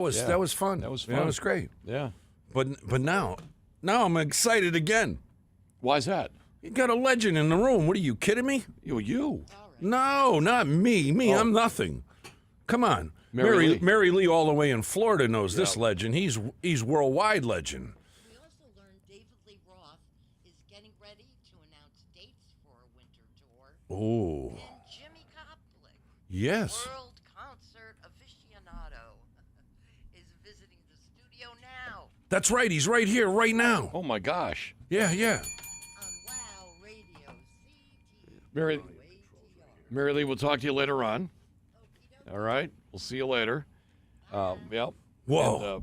That was fun. That was fun. That was great. Yeah. But now I'm excited again. Why's that? You got a legend in the room. What are you kidding me? You. No, not me. I'm nothing. Come on. Mary Lee. Mary Lee all the way in Florida knows this legend. He's worldwide legend. We also learned David Lee Roth is getting ready to announce dates for a winter tour. Oh. And Jimmy Koplik, Yes. world concert aficionado, is visiting the studio now That's right. He's right here, right now. Oh, my gosh. Yeah. on Wow Radio CT. Mary Lee, we'll talk to you later on. All right. We'll see you later. Yep. Whoa.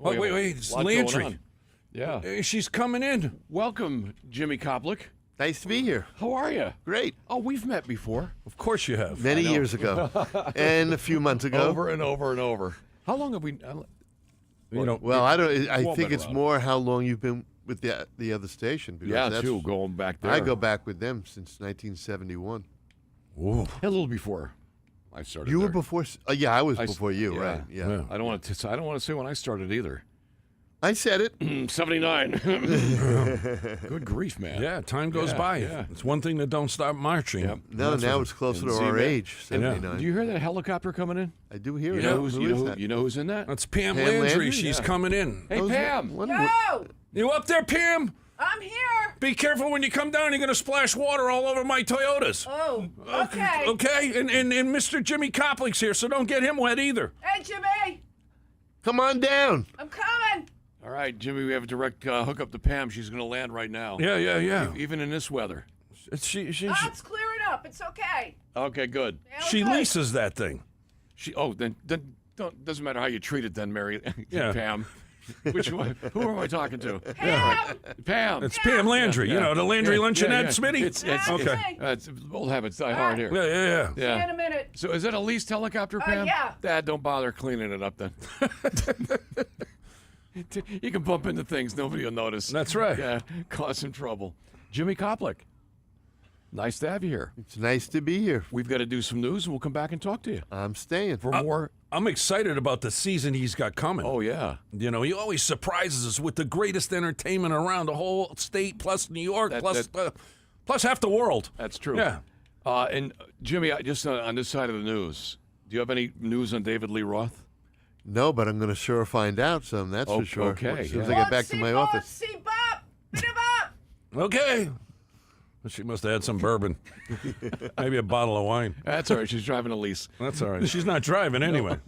And, Wait. It's a lot going Landry. on. Yeah. She's coming in. Welcome, Jimmy Koplik. Nice to be here. How are you? Great. Oh, we've met before. Of course you have. Many years ago. And a few months ago. Over and over and over. How long have we... You know, Well, I Well, think been it's around. more how long you've been with the other station. Because Yeah, that's- too, going back there. I go back with them since 1971. Ooh. A little before I started You were there. before? Yeah, I was I- before you, yeah. right? Yeah. I don't want to say when I started either. I said it. 79. Good grief, man. Yeah, time goes Yeah, by. yeah. It's one thing that don't stop marching. Yep. No, That's now what- it's closer and to see our that- age, 79. Do you hear that helicopter coming in? I do hear You it. know who's, Who you is know, that? you know who's in that? That's Pam, Pam Landry. Landry? She's Yeah. coming in. Hey, Those- Pam. Yo! You up there, Pam? I'm here. Be careful when you come down. You're going to splash water all over my Toyotas. Oh, okay. Okay? And Mr. Jimmy Koplik's here, so don't get him wet either. Hey, Jimmy, Come on down. I'm coming. All right, Jimmy, we have a direct hookup to Pam. She's going to land right now. Yeah. Even in this weather. She It's clearing up. It's okay. Okay, good. Yeah, she we're good. leases that thing. Then doesn't matter how you treat it then, Mary. Yeah. Pam. Which one? Who am I talking to? Pam! Pam. It's Pam Landry. You know, the Landry Luncheonette, Smitty? It's Okay. It's old habits die hard here. Yeah. See you in a minute. So is it a leased helicopter, Pam? yeah. Dad, don't bother cleaning it up then. You can bump into things nobody will notice. That's right. Yeah, cause some trouble. Jimmy Koplik, nice to have you here. It's nice to be here. We've got to do some news, and we'll come back and talk to you I'm staying. for more. I'm excited about the season he's got coming. Oh yeah, You know, he always surprises us with the greatest entertainment around the whole state, plus New York, plus half the world. that's true. Yeah. And Jimmy, just on this side of the news, do you have any news on David Lee Roth? No, but I'm going to sure find out some, that's for sure. Okay, As soon as yeah. I get back to my office. See Bob. Bop. Okay. She must have had some bourbon. Maybe a bottle of wine. That's all right. She's driving a lease. That's all right. She's not driving anyway.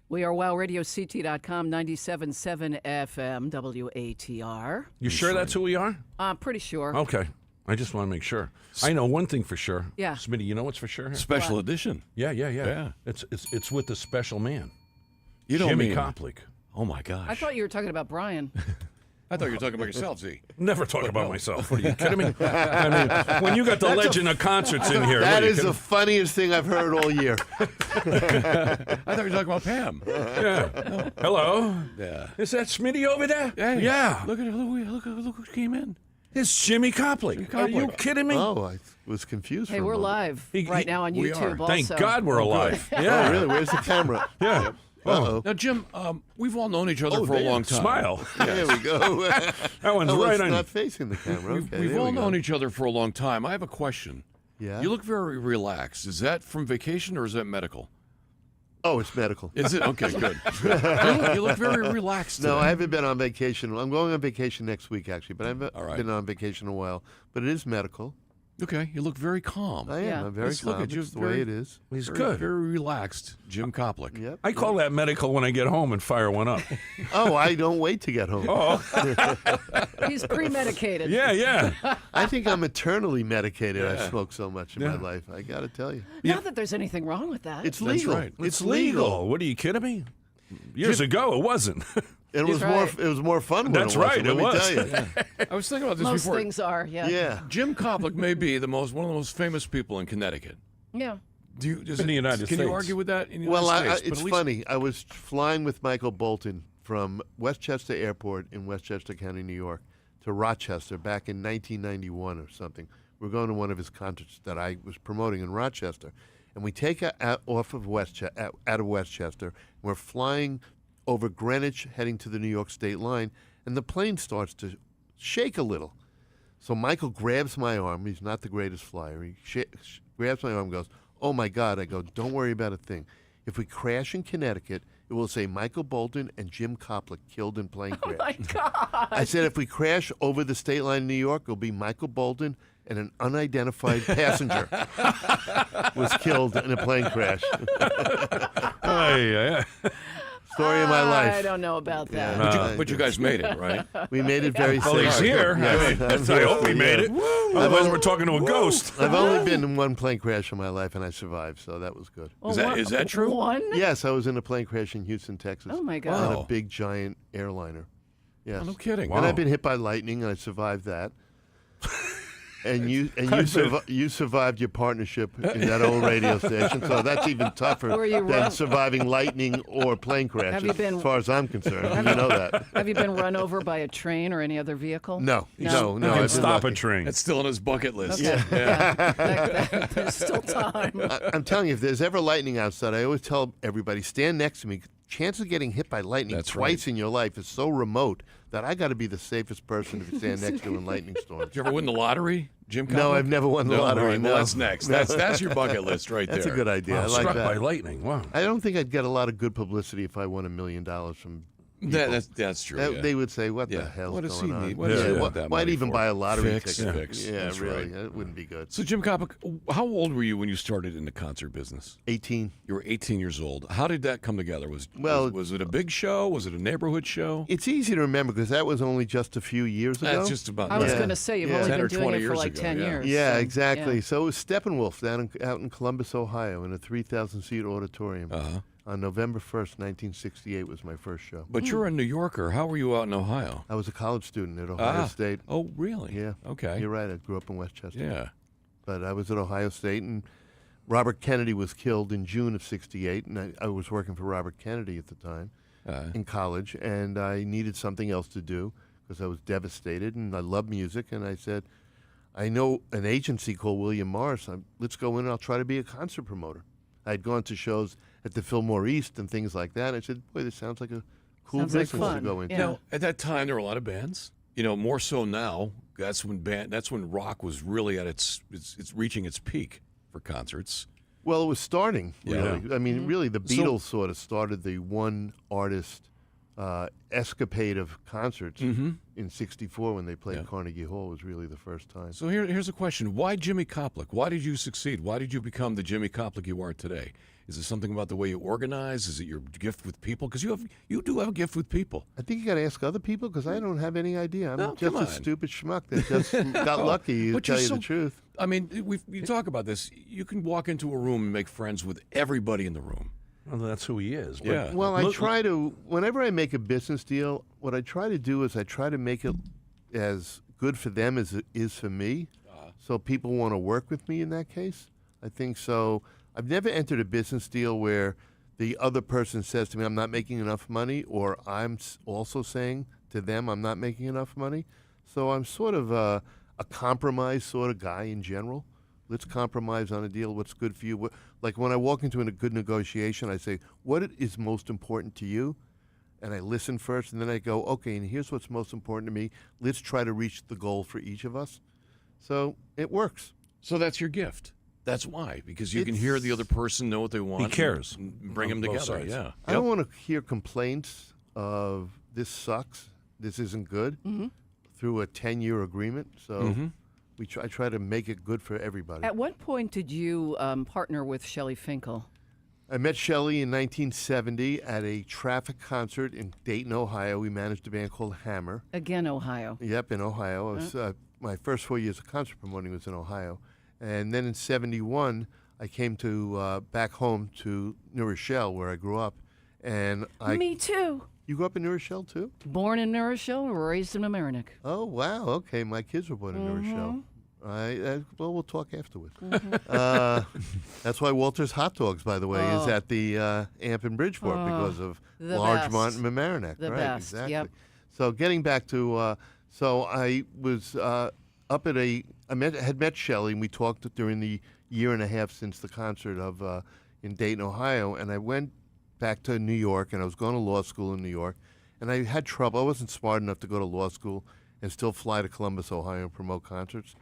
We are WowRadioCT.com, 97.7 FM, WATR. You sure that's who we are? Pretty sure. Okay. I just want to make sure. I know one thing for sure. Yeah. Smitty, you know what's for sure? Special edition. Yeah. It's with the special man. You don't Jimmy mean Koplik. Oh my gosh! I thought you were talking about Brian. I thought you were talking about yourself, Z. Never talk about myself. What are you kidding me? I mean, when you got the legend of concerts in here. That what, is the funniest thing I've heard all year. I thought you were talking about Pam. Yeah. Hello. Yeah. Is that Smitty over there? Hey, Yeah. Look who came in. It's Jimmy Koplik. Are you kidding me? Oh, I was confused. Hey, for a we're moment. live right now on we YouTube. are. Thank Also. God we're alive. Oh, Yeah. really? Where's the camera? Yeah. Uh-oh. Now, Jim, we've all known each other for a there. long time. Smile. There we go. That one's Oh, right it's on. not facing the camera. Okay, We've there all we go. known each other for a long time. I have a question. Yeah. You look very relaxed. Is that from vacation or is that medical? Oh, it's medical. Is it? Okay, good. You look very relaxed. No, today. I haven't been on vacation. I'm going on vacation next week, actually, but I haven't All right. been on vacation in a while. But it is medical. Okay, you look very calm. I am. Yeah. I'm very Let's look calm. at you. It's the way it is. He's Very, good. Very relaxed, Jim Koplik. Yep. I call that medical when I get home and fire one up. Oh, I don't wait to get home. He's pre-medicated. Yeah. I think I'm eternally medicated. Yeah. I smoke so much in my life. I got to tell you. Not that there's anything wrong with that. It's That's legal. right. It's legal. What are you kidding me? Years ago, it wasn't. It was right. more. It was more fun. When That's it wasn't, right, Let it me was. tell you. I was thinking about this Most before. things are, yeah. Yeah. Jim Koplik may be one of the most famous people in Connecticut. Yeah. Do you, In the United Can States. you argue with that? In the Well, United States? But it's at least- funny. I was flying with Michael Bolton from Westchester Airport in Westchester County, New York, to Rochester back in 1991 or something. We're going to one of his concerts that I was promoting in Rochester, and we take off of out of Westchester. And we're flying over Greenwich, heading to the New York state line, and the plane starts to shake a little. So Michael grabs my arm. He's not the greatest flyer. He grabs my arm and goes, "Oh, my God." I go, "Don't worry about a thing. If we crash in Connecticut, it will say Michael Bolton and Jim Koplik killed in plane crash." Oh, my God. I said, if we crash over the state line in New York, it'll be Michael Bolton and an unidentified passenger was killed in a plane crash. Yeah. Story of my life. I don't know about that. Yeah. But you guys made it, right? We made it very Well, safe. he's here. Yes. I hope he made it. Otherwise, we're talking to a ghost. I've only been in one plane crash in my life, and I survived, so that was good. Well, Is that true? One? Yes, I was in a plane crash in Houston, Texas. Oh, my On God. a Wow. big, giant airliner. Yes. Oh, no kidding. And Wow. I've been hit by lightning, and I survived that. And you survived your partnership in that old radio station, so that's even tougher Were you than run- surviving lightning or plane crashes. Have you been- as far as I'm concerned, you know that. Have you been run over by a train or any other vehicle? No. You I've can been stop a lucky. train. That's still on his bucket list. Okay. There's still time. I'm telling you, if there's ever lightning outside, I always tell everybody, stand next to me. Chance of getting hit by lightning That's twice in your life is so remote that I got to be the safest person to stand next to in lightning storms. Did you ever win the lottery, Jim Koplik? No, I've never won the No, lottery. all right, no. well, that's next. That's your bucket list right That's there. a good idea. Wow, I like struck that. by lightning. Wow. I don't think I'd get a lot of good publicity if I won $1 million from people. That's true. That- yeah. They would say, "What the Yeah. hell's What does going he on? need? What does he Yeah, want that why'd money even for? buy a lottery Fix, ticket? fix. Yeah, That's really, right. that wouldn't be good." So, Jim Koplik, how old were you when you started in the concert business? 18. You were 18 years old. How did that come together? Was it a big show? Was it a neighborhood show? It's easy to remember because that was only just a few years ago. That's just about I was Yeah. going to say, you've Yeah. only 10 been or doing 20 it for years like ago, 10 yeah. years. Yeah, so, exactly. yeah. So it was Steppenwolf out in Columbus, Ohio, in a 3,000-seat auditorium. Uh-huh. On November 1st, 1968 was my first show. But you're a New Yorker. How were you out in Ohio? I was a college student at Ohio State. Oh, really? Yeah. Okay. You're right. I grew up in Westchester. Yeah. But I was at Ohio State, and Robert Kennedy was killed in June of 68, and I was working for Robert Kennedy at the time in college, and I needed something else to do because I was devastated, and I love music, and I said, I know an agency called William Morris. Let's go in, and I'll try to be a concert promoter. I'd gone to shows at the Fillmore East and things like that. I said, boy, this sounds like a cool Sounds like business to fun. go into. Yeah. Now, at that time, there were a lot of bands. You know, more so now. That's when rock was really at it's reaching its peak for concerts. Well, it was starting, Yeah. really. I mean, really, the Beatles sort of started the one artist escapade of concerts in '64 when they played Carnegie Hall was really the first time. So here's a question. Why Jimmy Koplik? Why did you succeed? Why did you become the Jimmy Koplik you are today? Is it something about the way you organize? Is it your gift with people? Because you do have a gift with people. I think you got to ask other people because I don't have any idea. I'm No, just come a on. stupid schmuck that just got lucky, to But tell you're you so- the truth. I mean, you talk about this. You can walk into a room and make friends with everybody in the room. Well, that's who he is. But Yeah. Well, I try to, whenever I make a business deal, what I try to do is I try to make it as good for them as it is for me. So people want to work with me in that case. I think so. I've never entered a business deal where the other person says to me, I'm not making enough money, or I'm also saying to them, I'm not making enough money. So I'm sort of a compromise sort of guy in general. Let's compromise on a deal. What's good for you? Like when I walk into a good negotiation, I say, what is most important to you? And I listen first, and then I go, okay, and here's what's most important to me. Let's try to reach the goal for each of us. So it works. So that's your gift. That's why, because you can hear the other person, know what they want. He cares. And bring them On both together. sides. Yeah. I don't want to hear complaints of this sucks, this isn't good, through a 10-year agreement. So I try to make it good for everybody. At what point did you partner with Shelley Finkel? I met Shelley in 1970 at a traffic concert in Dayton, Ohio. We managed a band called Hammer. Again, Ohio. Yep, in Ohio. I was, my first 4 years of concert promoting was in Ohio. And then in '71, I came to back home to New Rochelle, where I grew up. And Me too. You grew up in New Rochelle, too? Born in New Rochelle, raised in Mamaroneck. Oh, wow. Okay, my kids were born in New Rochelle. Well, we'll talk afterwards. That's why Walter's Hot Dogs, by the way, is at the Amp in Bridgeport because of the Largemont best. and Mamaroneck. The right, best, exactly. yep. So getting back to, so I was up at had met Shelley, and we talked during the year and a half since the concert of in Dayton, Ohio, and I went back to New York, and I was going to law school in New York, and I had trouble. I wasn't smart enough to go to law school and still fly to Columbus, Ohio, and promote concerts.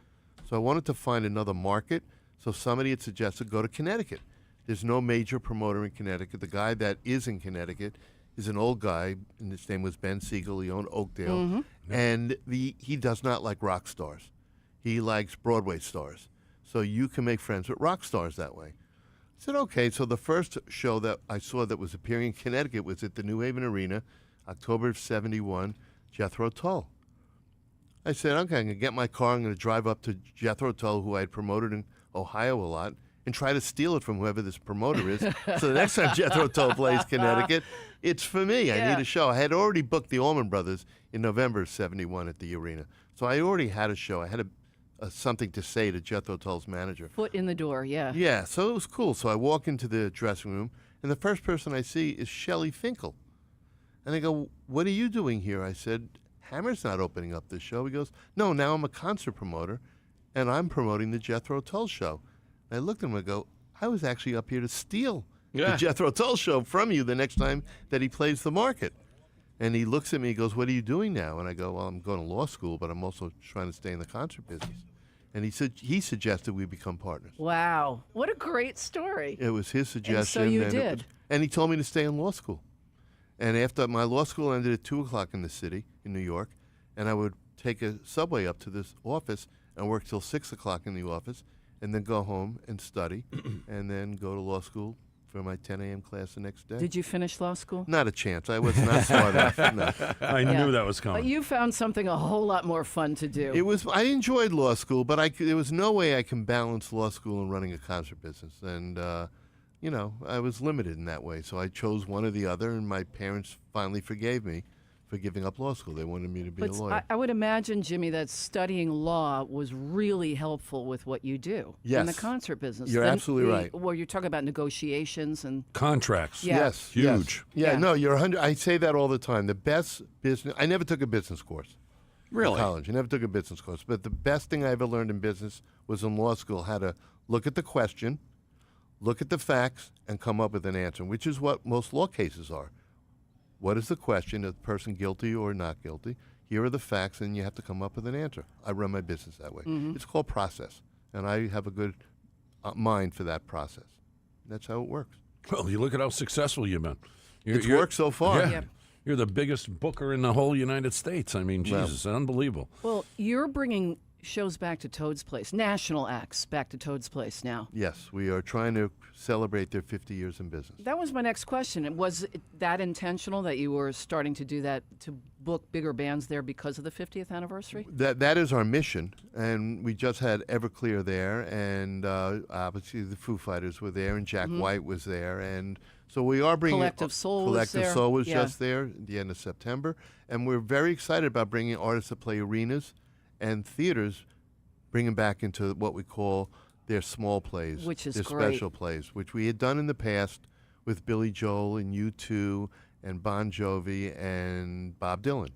So I wanted to find another market. So somebody had suggested go to Connecticut. There's no major promoter in Connecticut. The guy that is in Connecticut is an old guy, and his name was Ben Siegel. He owned Oakdale, and he does not like rock stars. He likes Broadway stars. So you can make friends with rock stars that way. I said, okay. So the first show that I saw that was appearing in Connecticut was at the New Haven Arena, October of '71, Jethro Tull. I said, okay, I'm going to get my car. I'm going to drive up to Jethro Tull, who I had promoted in Ohio a lot, and try to steal it from whoever this promoter is. So the next time Jethro Tull plays Connecticut, it's for me. I need a show. I had already booked the Allman Brothers in November of '71 at the arena. So I already had a show. I had something to say to Jethro Tull's manager. Foot in the door, yeah. Yeah, so it was cool. So I walk into the dressing room, and the first person I see is Shelley Finkel. And I go, what are you doing here? I said, Hammer's not opening up this show. He goes, no, now I'm a concert promoter, and I'm promoting the Jethro Tull show. And I looked at him and go, I was actually up here to steal the Jethro Tull show from you the next time that he plays the market. And he looks at me, he goes, what are you doing now? And I go, well, I'm going to law school, but I'm also trying to stay in the concert business. And he suggested we become partners. Wow. What a great story. It was his suggestion. And so you it did. was- and he told me to stay in law school. And after my law school ended at 2 o'clock in the city, in New York, and I would take a subway up to this office and work till 6 o'clock in the office, and then go home and study, and then go to law school for my 10 a.m. class the next day. Did you finish law school? Not a chance. I was not smart enough. No. I knew that was coming. But you found something a whole lot more fun to do. It was. I enjoyed law school, but there was no way I can balance law school and running a concert business. And, I was limited in that way. So I chose one or the other, and my parents finally forgave me for giving up law school. They wanted me to be a But lawyer. I would imagine, Jimmy, that studying law was really helpful with what you do in the Yes. concert business. You're absolutely right. Well, you're talking about negotiations and Contracts. Yeah. Yes. Huge. Yes. Yeah, Yeah. no, you're 100. I say that all the time. The best business. I never took a business course. Really? In college. I never took a business course. But the best thing I ever learned in business was in law school how to look at the question, look at the facts, and come up with an answer, which is what most law cases are. What is the question? Is the person guilty or not guilty? Here are the facts, and you have to come up with an answer. I run my business that way. It's called process, and I have a good mind for that process. That's how it works. Well, you look at how successful you've been. It's worked so far. Yeah. Yep. You're the biggest booker in the whole United States. I mean, Jesus, unbelievable. Well, you're bringing shows back to Toad's Place, national acts back to Toad's Place now. Yes, we are trying to celebrate their 50 years in business. That was my next question. Was that intentional that you were starting to do that, to book bigger bands there because of the 50th anniversary? That is our mission, and we just had Everclear there, and obviously the Foo Fighters were there, and Jack White was there, and so we are bringing Collective Soul was Collective there. Soul was Yeah. just there at the end of September, and we're very excited about bringing artists that play arenas and theaters, bring them back into what we call their small plays, Which is their great. special plays, which we had done in the past with Billy Joel and U2 and Bon Jovi and Bob Dylan.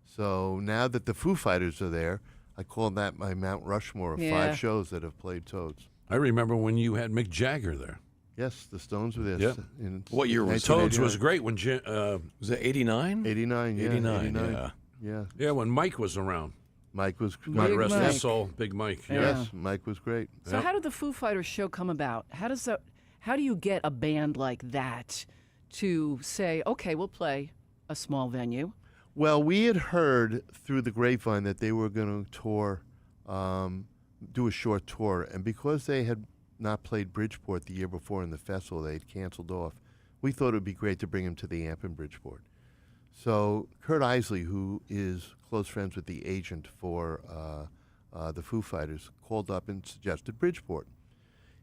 So now that the Foo Fighters are there, I call that my Mount Rushmore of Yeah. 5 shows that have played Toads. I remember when you had Mick Jagger there. Yes, the Stones were there. Yep. In What year was Toads 1989. was great when Was that 89? 89, yeah. 89, yeah. Yeah. yeah, when Mike was around. Mike was God Big rest Mike. his soul, Big Mike. Yeah. Yes, Mike was great. So how did the Foo Fighters show come about? How do you get a band like that to say, okay, we'll play a small venue? Well, we had heard through the grapevine that they were going to tour, do a short tour, and because they had not played Bridgeport the year before in the festival, they had canceled off. We thought it would be great to bring them to the Amp in Bridgeport. So Kurt Isley, who is close friends with the agent for the Foo Fighters, called up and suggested Bridgeport.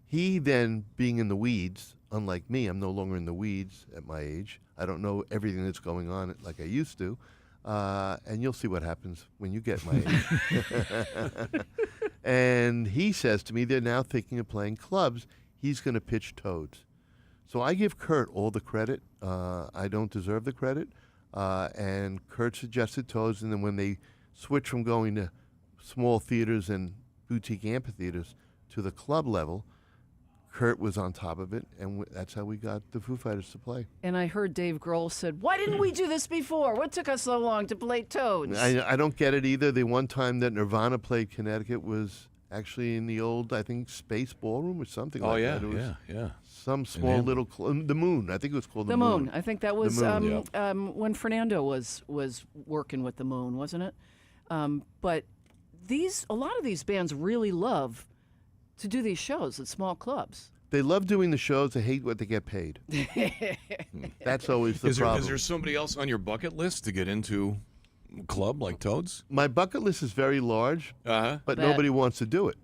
He then, being in the weeds, unlike me, I'm no longer in the weeds at my age. I don't know everything that's going on like I used to. And you'll see what happens when you get my age. And he says to me, they're now thinking of playing clubs. He's going to pitch Toads. So I give Kurt all the credit. I don't deserve the credit. And Kurt suggested Toads, and then when they switched from going to small theaters and boutique amphitheaters to the club level, Kurt was on top of it, and that's how we got the Foo Fighters to play. And I heard Dave Grohl said, why didn't we do this before? What took us so long to play Toads? I don't get it either. The one time that Nirvana played Connecticut was actually in the old, I think, Space Ballroom or something like that. It was yeah. some small little, the Moon. I think it was called the Moon. I think that was Moon, when Fernando was working with the Moon, wasn't it? But a lot of these bands really love to do these shows at small clubs. They love doing the shows. They hate what they get paid. That's always the problem. Is there somebody else on your bucket list to get into a club like Toads? My bucket list is very large, Uh-huh. but Bet. nobody wants to do it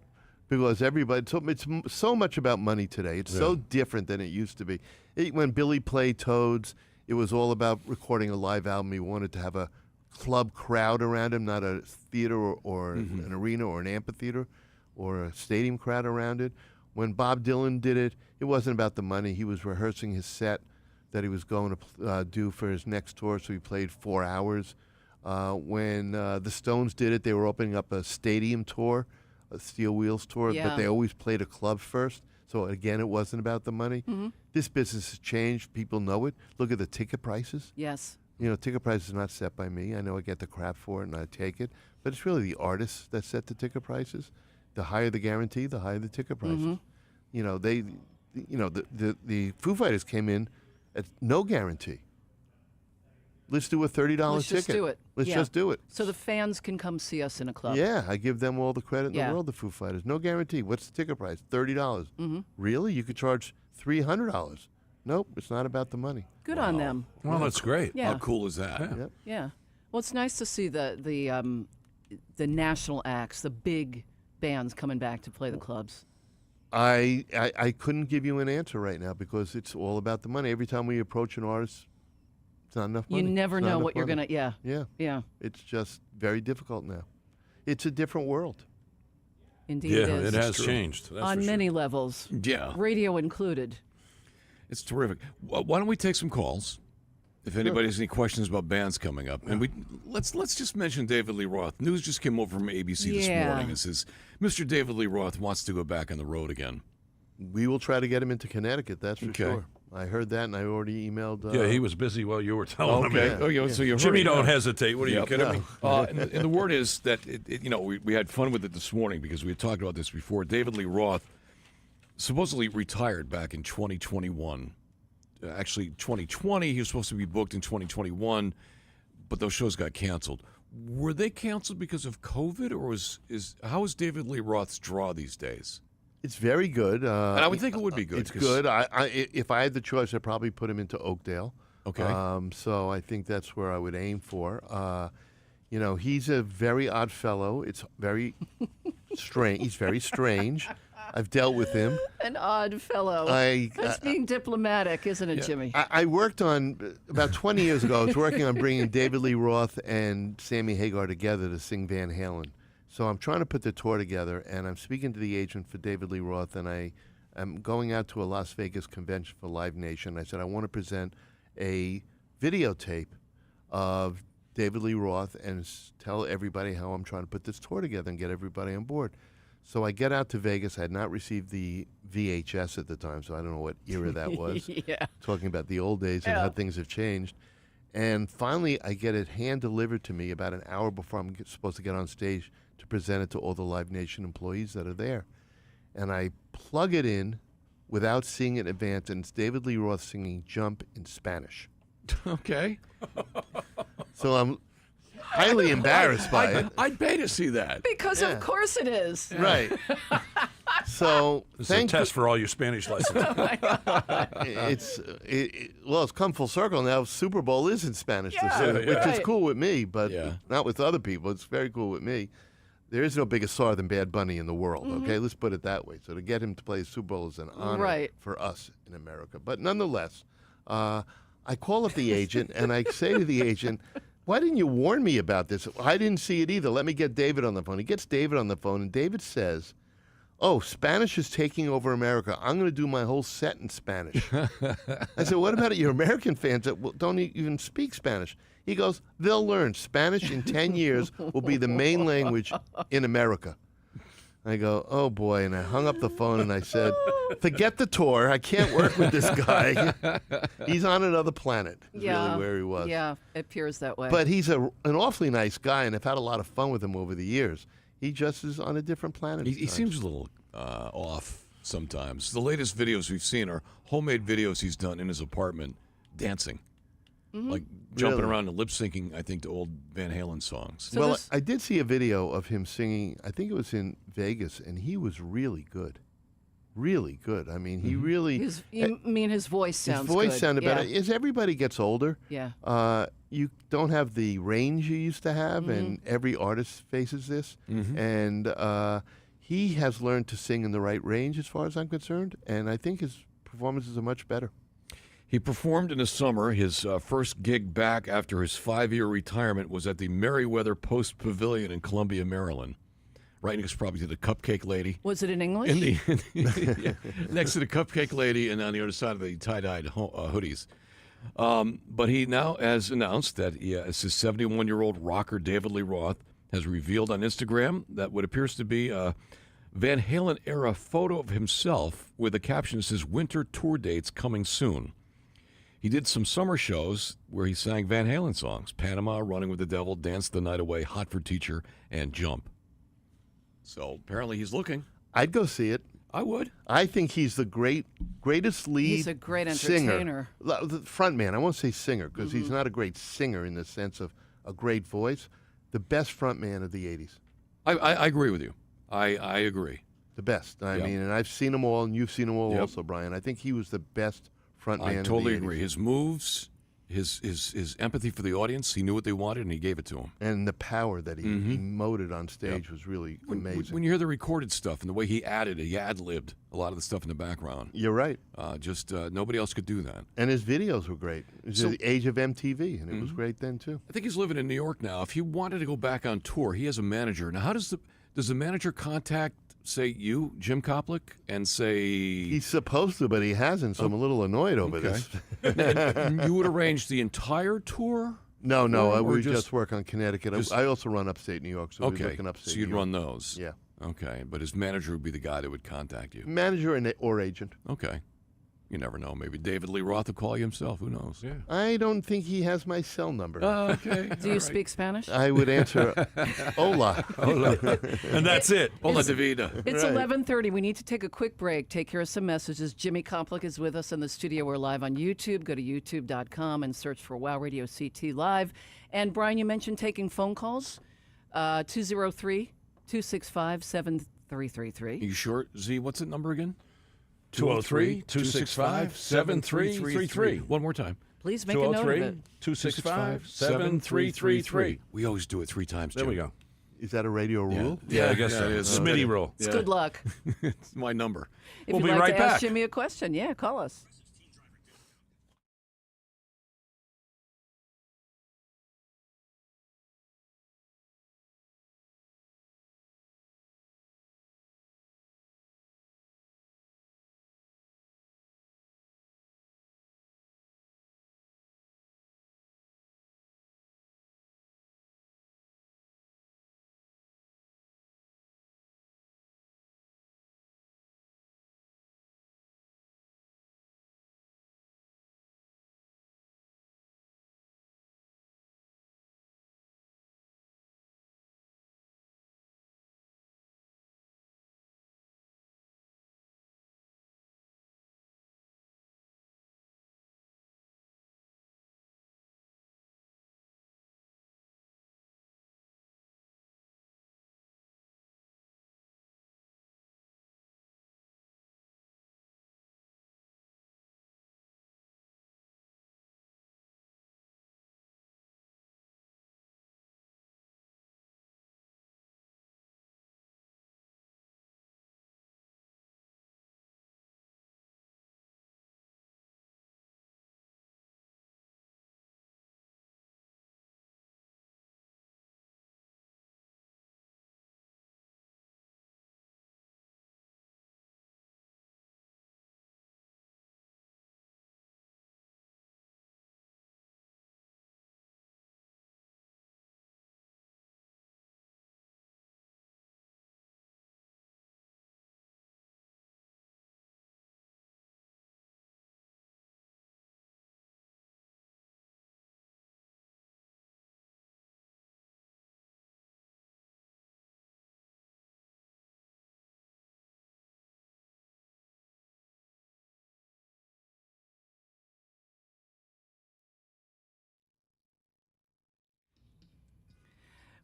because everybody. It's so much about money today. It's so different than it used to be. When Billy played Toads, it was all about recording a live album. He wanted to have a club crowd around him, not a theater or an arena or an amphitheater or a stadium crowd around it. When Bob Dylan did it, it wasn't about the money. He was rehearsing his set that he was going to do for his next tour, so he played 4 hours. When the Stones did it, they were opening up a stadium tour, a Steel Wheels tour, Yeah. but they always played a club first. So again, it wasn't about the money. This business has changed. People know it. Look at the ticket prices. Yes. You know, ticket prices are not set by me. I know I get the crap for it and I take it, but it's really the artists that set the ticket prices. The higher the guarantee, the higher the ticket prices. You know, the Foo Fighters came in at no guarantee. Let's do a $30 Let's ticket. just do it. Let's Yeah. just do it. So the fans can come see us in a club. Yeah, I give them all the credit in Yeah. the world, the Foo Fighters. No guarantee. What's the ticket price? $30. Really? You could charge $300. Nope, it's not about the money. Good on them. Well, that's great. Yeah. How cool is that? Yep. Yeah. Well, it's nice to see the national acts, the big bands coming back to play the clubs. I couldn't give you an answer right now because it's all about the money. Every time we approach an artist, it's not enough money. You never It's not know enough what you're money. gonna. Yeah. Yeah, Yeah. it's just very difficult now. It's a different world. Indeed, Yeah, it is. it has true. changed. That's on for sure. many levels, Yeah. radio included. It's terrific. Why don't we take some calls? If anybody has any questions about bands coming up, and let's just mention David Lee Roth. News just came over from ABC this Yeah. morning. It says Mr. David Lee Roth wants to go back on the road again. We will try to get him into Connecticut. That's for Okay. sure. I heard that, and I already emailed. Yeah, he was busy while you were telling Okay. him. Oh, yeah. So you heard Jimmy, it. don't hesitate. What are you Yep. kidding me? And the word is that we had fun with it this morning because we had talked about this before. David Lee Roth supposedly retired back in 2021 actually 2020. He was supposed to be booked in 2021, but those shows got canceled. Were they canceled because of COVID, or how is David Lee Roth's draw these days? It's very good. And I would think it would be good. It's good. If I had the choice, I'd probably put him into Oakdale. Okay. So I think that's where I would aim for. He's a very odd fellow. It's very strange. He's very strange. I've dealt with him. An odd fellow. That's being diplomatic, isn't it, Jimmy? I worked on, about 20 years ago, I was working on bringing David Lee Roth and Sammy Hagar together to sing Van Halen. So I'm trying to put the tour together, and I'm speaking to the agent for David Lee Roth, and I'm going out to a Las Vegas convention for Live Nation. I said, I want to present a videotape of David Lee Roth and tell everybody how I'm trying to put this tour together and get everybody on board. So I get out to Vegas. I had not received the VHS at the time, so I don't know what era that was. Yeah. Talking about the old days and how things have changed. And finally, I get it hand-delivered to me about an hour before I'm supposed to get on stage to present it to all the Live Nation employees that are there. And I plug it in without seeing it in advance, and it's David Lee Roth singing Jump in Spanish. Okay. So I'm highly embarrassed by it. I'd pay to see that. Because of course it is. Right. So It's a test for all your Spanish lessons. It's come full circle now. Super Bowl is in Spanish, which is cool with me, but not with other people. It's very cool with me. There is no bigger star than Bad Bunny in the world. Okay, let's put it that way. So to get him to play Super Bowl is an honor for us in America. But nonetheless, I call up the agent and I say to the agent, why didn't you warn me about this? I didn't see it either. Let me get David on the phone. He gets David on the phone, and David says, oh, Spanish is taking over America. I'm going to do my whole set in Spanish. I said, what about your American fans that don't even speak Spanish? He goes, they'll learn. Spanish in 10 years will be the main language in America. I go, oh, boy. And I hung up the phone, and I said, forget the tour. I can't work with this guy. He's on another planet, is really where he was. Yeah, it appears that way. But he's an awfully nice guy, and I've had a lot of fun with him over the years. He just is on a different planet. He seems a little off sometimes. The latest videos we've seen are homemade videos he's done in his apartment dancing. Like jumping around and lip syncing, I think, to old Van Halen songs. So well, I did see a video of him singing, I think it was in Vegas, and he was really good. Really good. I mean, he really... You mean his voice sounds good? His voice sounded better. As everybody gets older, you don't have the range you used to have, and every artist faces this. And he has learned to sing in the right range, as far as I'm concerned, and I think his performances are much better. He performed in the summer. His first gig back after his 5-year retirement was at the Merriweather Post Pavilion in Columbia, Maryland. Right next probably to the Cupcake Lady. Was it in English? Next to the Cupcake Lady and on the other side of the tie-dyed hoodies. But he now has announced that it's his 71-year-old rocker, David Lee Roth, has revealed on Instagram that what appears to be a Van Halen-era photo of himself with a caption that says, winter tour dates coming soon. He did some summer shows where he sang Van Halen songs, Panama, Running with the Devil, Dance the Night Away, Hot for Teacher, and Jump. So apparently he's looking. I'd go see it. I would. I think he's the greatest lead He's a great entertainer. Singer. The front man. I won't say singer because he's not a great singer in the sense of a great voice. The best front man of the 80s. I agree with you. I agree. The best. I mean, and I've seen them all, and you've seen them all also, Brian. I think he was the best front man I totally of the 80s. agree. His moves, his empathy for the audience, he knew what they wanted, and he gave it to them. And the power that he emoted on stage was really amazing. When you hear the recorded stuff and the way he added it, he ad-libbed a lot of the stuff in the background. You're right. Nobody else could do that. And his videos were great. It was the age of MTV, and it was great then, too. I think he's living in New York now. If he wanted to go back on tour, he has a manager. Now, how does the manager contact, say, you, Jim Koplik, and say... He's supposed to, but he hasn't, so I'm a little annoyed over this. And you would arrange the entire tour? No, we just work on Connecticut. I also run upstate New York, so we're looking upstate so you'd New York. run those? Yeah. Okay, but his manager would be the guy that would contact you? Manager or agent. Okay. You never know. Maybe David Lee Roth will call you himself. Who knows? Yeah. I don't think he has my cell number. Okay. Do you speak Spanish? I would answer, hola. And that's it. Hola, Davida. It's Right. 11:30. We need to take a quick break, take care of some messages. Jimmy Koplik is with us in the studio. We're live on YouTube. Go to youtube.com and search for Wow Radio CT Live. And Brian, you mentioned taking phone calls. 203-265-7333. You sure, Z? What's the number again? 203-265-7333. One more time. Please make a note of it. 265-7333. We always do it 3 times. There we go. Is that a radio rule? Yeah, I guess so. it is. Smitty rule. It's good luck. It's my number. If We'll you'd be like right to ask back. Jimmy a question, yeah, call us.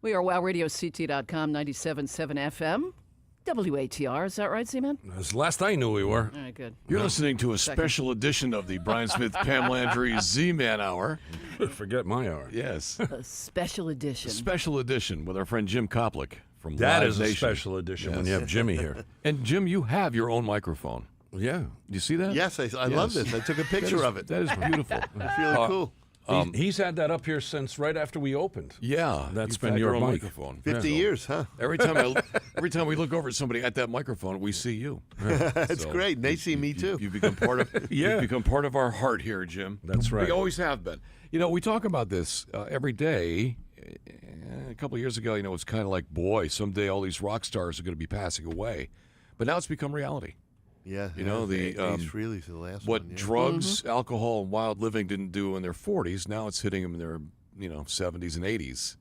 We are WowRadioCT.com, 97.7 FM, WATR. Is that right, Z-Man? As last I knew we were. All right, good. You're listening to a special edition of the Brian Smith, Pam Landry Z-Man Hour. Forget my hour. Yes. A special edition. Special edition with our friend Jim Koplik from That Live is a Nation. special edition when you have Jimmy here. And Jim, you have your own microphone. Yeah. Do you see that? Yes, I love this. I took a picture of it. That is beautiful. It's really cool. He's had that up here since right after we opened. Yeah, That's you've been had your own mic. microphone. 50 years, huh? Every time we look over at somebody at that microphone, we see you. That's So, great. And they see me too. You've become part of Yeah. You've become part of our heart here, Jim. That's right. We always have been. You know, we talk about this every day. A couple of years ago, it was kind of like, boy, someday all these rock stars are going to be passing away. But now it's become reality. Yeah. You know, the, Ace Frehley's the last What one. Yeah. drugs, alcohol, and wild living didn't do in their 40s, now it's hitting them in their 70s and 80s.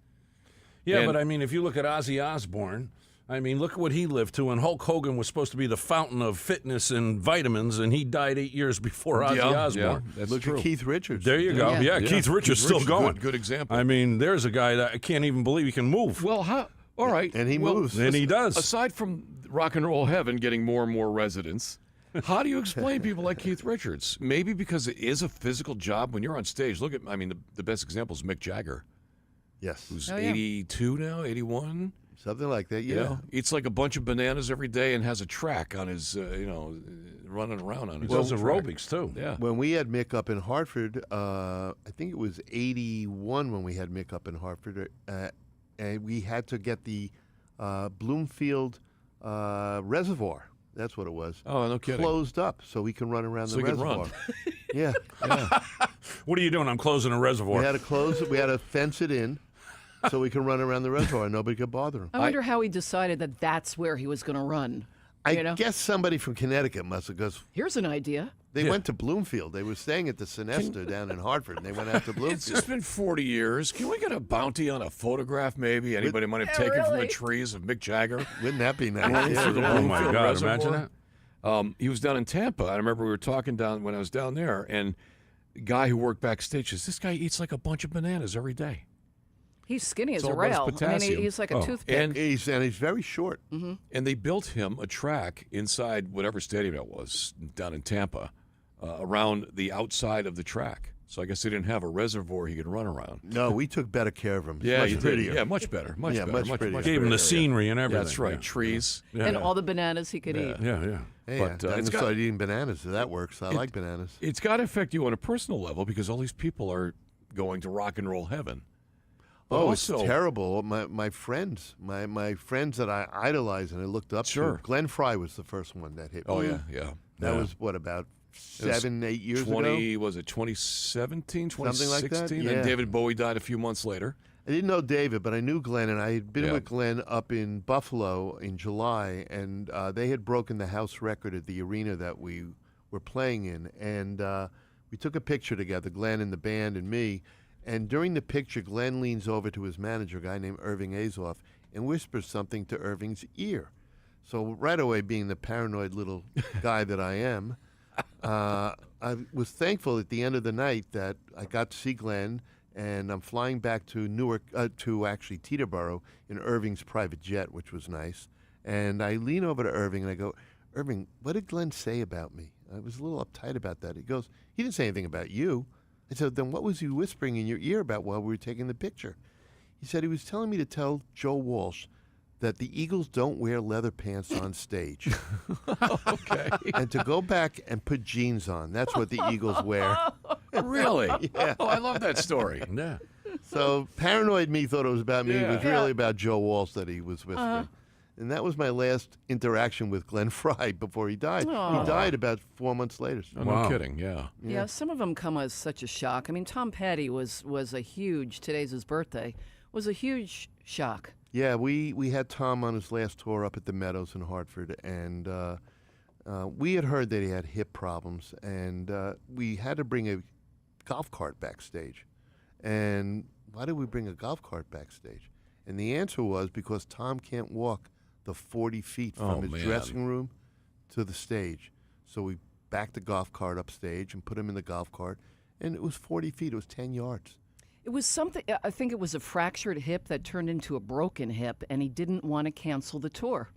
Yeah, And- but I mean, if you look at Ozzy Osbourne, I mean, look at what he lived to. And Hulk Hogan was supposed to be the fountain of fitness and vitamins, and he died 8 years before Ozzy Osbourne. that's Look true. at Keith Richards. There you go. Yeah. Yeah, Keith Richards still going. Good example. I mean, there's a guy that I can't even believe he can move. Well, all right. And he Well, moves. And he does. Aside from rock and roll heaven getting more and more residents, how do you explain people like Keith Richards? Maybe because it is a physical job when you're on stage. Look at, the best example is Mick Jagger, Yes. who's Oh, yeah. 82 now, 81. Something like that, You yeah. know, eats like a bunch of bananas every day and has a track on his, running around on He his does track. aerobics, too. Yeah. When we had Mick up in Hartford, I think it was 81 when we had Mick up in Hartford, and we had to get the Bloomfield Reservoir. That's what it was. Oh, no kidding. Closed up so we can run around So the he could reservoir. run. Yeah. What are you doing? I'm closing a reservoir. We had to close it. We had to fence it in so we can run around the reservoir and nobody could bother him. I wonder how he decided that that's where he was going to run. I you know? guess somebody from Connecticut must have goes, Here's an idea. They went to Bloomfield. They were staying at the Sinesta down in Hartford, and they went out to Bloomfield. It's just been 40 years. Can we get a bounty on a photograph, maybe? Anybody might have Yeah, taken from the really? trees of Mick Jagger? Wouldn't that be nice? Running through the Oh my Bloomfield God! Reservoir? Imagine that. He was down in Tampa. I remember we were talking down when I was down there, and the guy who worked backstage says, this guy eats like a bunch of bananas every day. He's skinny as It's a all about his rail. I mean, potassium. he's like a Oh. toothpick. And And he's very short. And they built him a track inside whatever stadium it was down in Tampa, around the outside of the track. So I guess they didn't have a reservoir he could run around. No, we took better care of him. It's Yeah, much you did. prettier. Yeah, much better. Much Yeah, better. much prettier. Gave him the area. scenery and everything. That's right. Yeah. Trees. Yeah, and yeah. all the bananas he could eat. Yeah, yeah. Hey, But, I it's got- started eating bananas, so that works. I like bananas. It's got to affect you on a personal level because all these people are going to rock and roll heaven. But Oh, also, it's terrible. My friends, my friends that I idolize and I looked up Sure. to. Glenn Fry was the first one that hit me. Oh, yeah, yeah. That Yeah. was what, about It was 7-8 years 20, ago? was it 2017, Something like that, 2016? yeah. And David Bowie died a few months later. I didn't know David, but I knew Glenn, and I had been Yeah. with Glenn up in Buffalo in July, and they had broken the house record at the arena that we were playing in. And we took a picture together, Glenn and the band and me. And during the picture, Glenn leans over to his manager, a guy named Irving Azoff, and whispers something to Irving's ear. So right away, being the paranoid little guy that I am, I was thankful at the end of the night that I got to see Glenn, and I'm flying back to Newark, to actually Teterboro in Irving's private jet, which was nice. And I lean over to Irving and I go, Irving, what did Glenn say about me? I was a little uptight about that. He goes, he didn't say anything about you. I said, then what was he whispering in your ear about while we were taking the picture? He said he was telling me to tell Joe Walsh that the Eagles don't wear leather pants on stage. Okay. And to go back and put jeans on. That's what the Eagles wear. Really? Yeah. Oh, I love that story. Yeah. So paranoid me thought it was about me. It was Yeah. really about Joe Walsh that he was whispering. And that was my last interaction with Glenn Fry before he died. Aw. He died about 4 months later. Oh, Wow. no kidding. Yeah. Yeah, some of them come as such a shock. I mean, Tom Petty was a huge. Today's his birthday. Was a huge shock. Yeah, we had Tom on his last tour up at the Meadows in Hartford, and we had heard that he had hip problems, and we had to bring a golf cart backstage. And why did we bring a golf cart backstage? And the answer was because Tom can't walk the 40 feet from Oh, his man. dressing room to the stage. So we backed the golf cart upstage and put him in the golf cart, and it was 40 feet. It was 10 yards. It was something. I think it was a fractured hip that turned into a broken hip, and he didn't want to cancel the tour.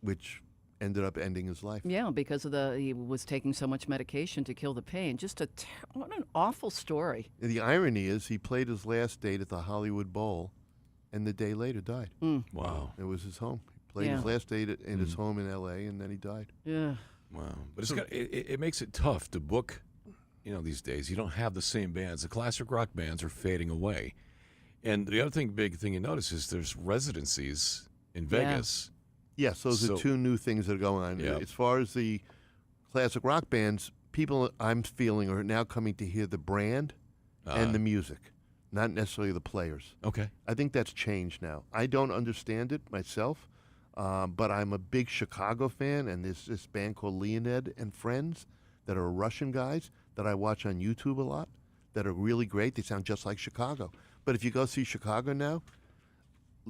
Which ended up ending his life. Yeah, because of he was taking so much medication to kill the pain. Just what an awful story. The irony is he played his last date at the Hollywood Bowl, and the day later died. Wow. It was his home. He played his Yeah. last date in his home in L.A., and then he died. Yeah. Wow. But it makes it tough to book, these days. You don't have the same bands. The classic rock bands are fading away. And the other big thing you notice is there's residencies in Vegas. Yes, those So- are two new things that are going on. Yeah. As far as the classic rock bands, people I'm feeling are now coming to hear the brand and the music, not necessarily the players. Okay. I think that's changed now. I don't understand it myself, but I'm a big Chicago fan, and there's this band called Leonid and Friends that are Russian guys that I watch on YouTube a lot that are really great. They sound just like Chicago. But if you go see Chicago now,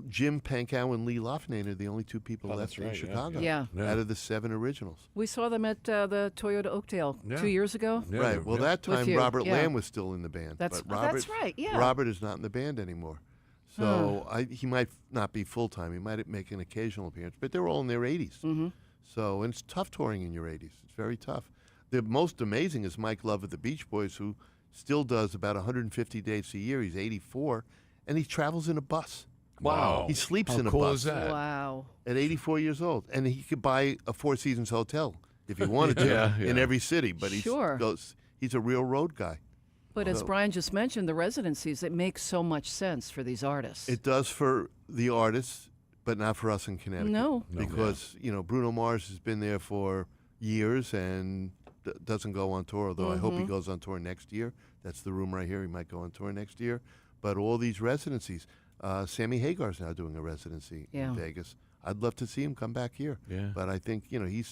Jim Pankow and Lee Lofnane are the only two people Oh, left that's in right, yeah, Chicago Yeah. Yeah. out of the 7 originals. We saw them at the Toyota Oakdale Yeah. 2 years ago. Yeah, Right. Well, yeah. that With time you, Robert yeah. Lamb was still in the band. That's but Robert, right. Yeah. Robert is not in the band anymore. So he might not be full time. He might make an occasional appearance, but they're all in their 80s. Mm-hmm. So, and it's tough touring in your 80s. It's very tough. The most amazing is Mike Love of the Beach Boys, who still does about 150 dates a year. He's 84, and he travels in a bus. Wow. He sleeps How in a cool bus is that? Wow. at 84 years old, and he could buy a Four Seasons hotel if he wanted to Yeah, in yeah. every city. But Sure. he's a real road guy. But as So- Brian just mentioned, the residencies, it makes so much sense for these artists. It does for the artists, but not for us in Connecticut. No. Because, Bruno Mars has been there for years and doesn't go on tour, although I hope he goes on tour next year. That's the rumor I hear. He might go on tour next year. But all these residencies, Sammy Hagar's now doing a residency Yeah. in Vegas. I'd love to see him come back here. Yeah. But I think, he's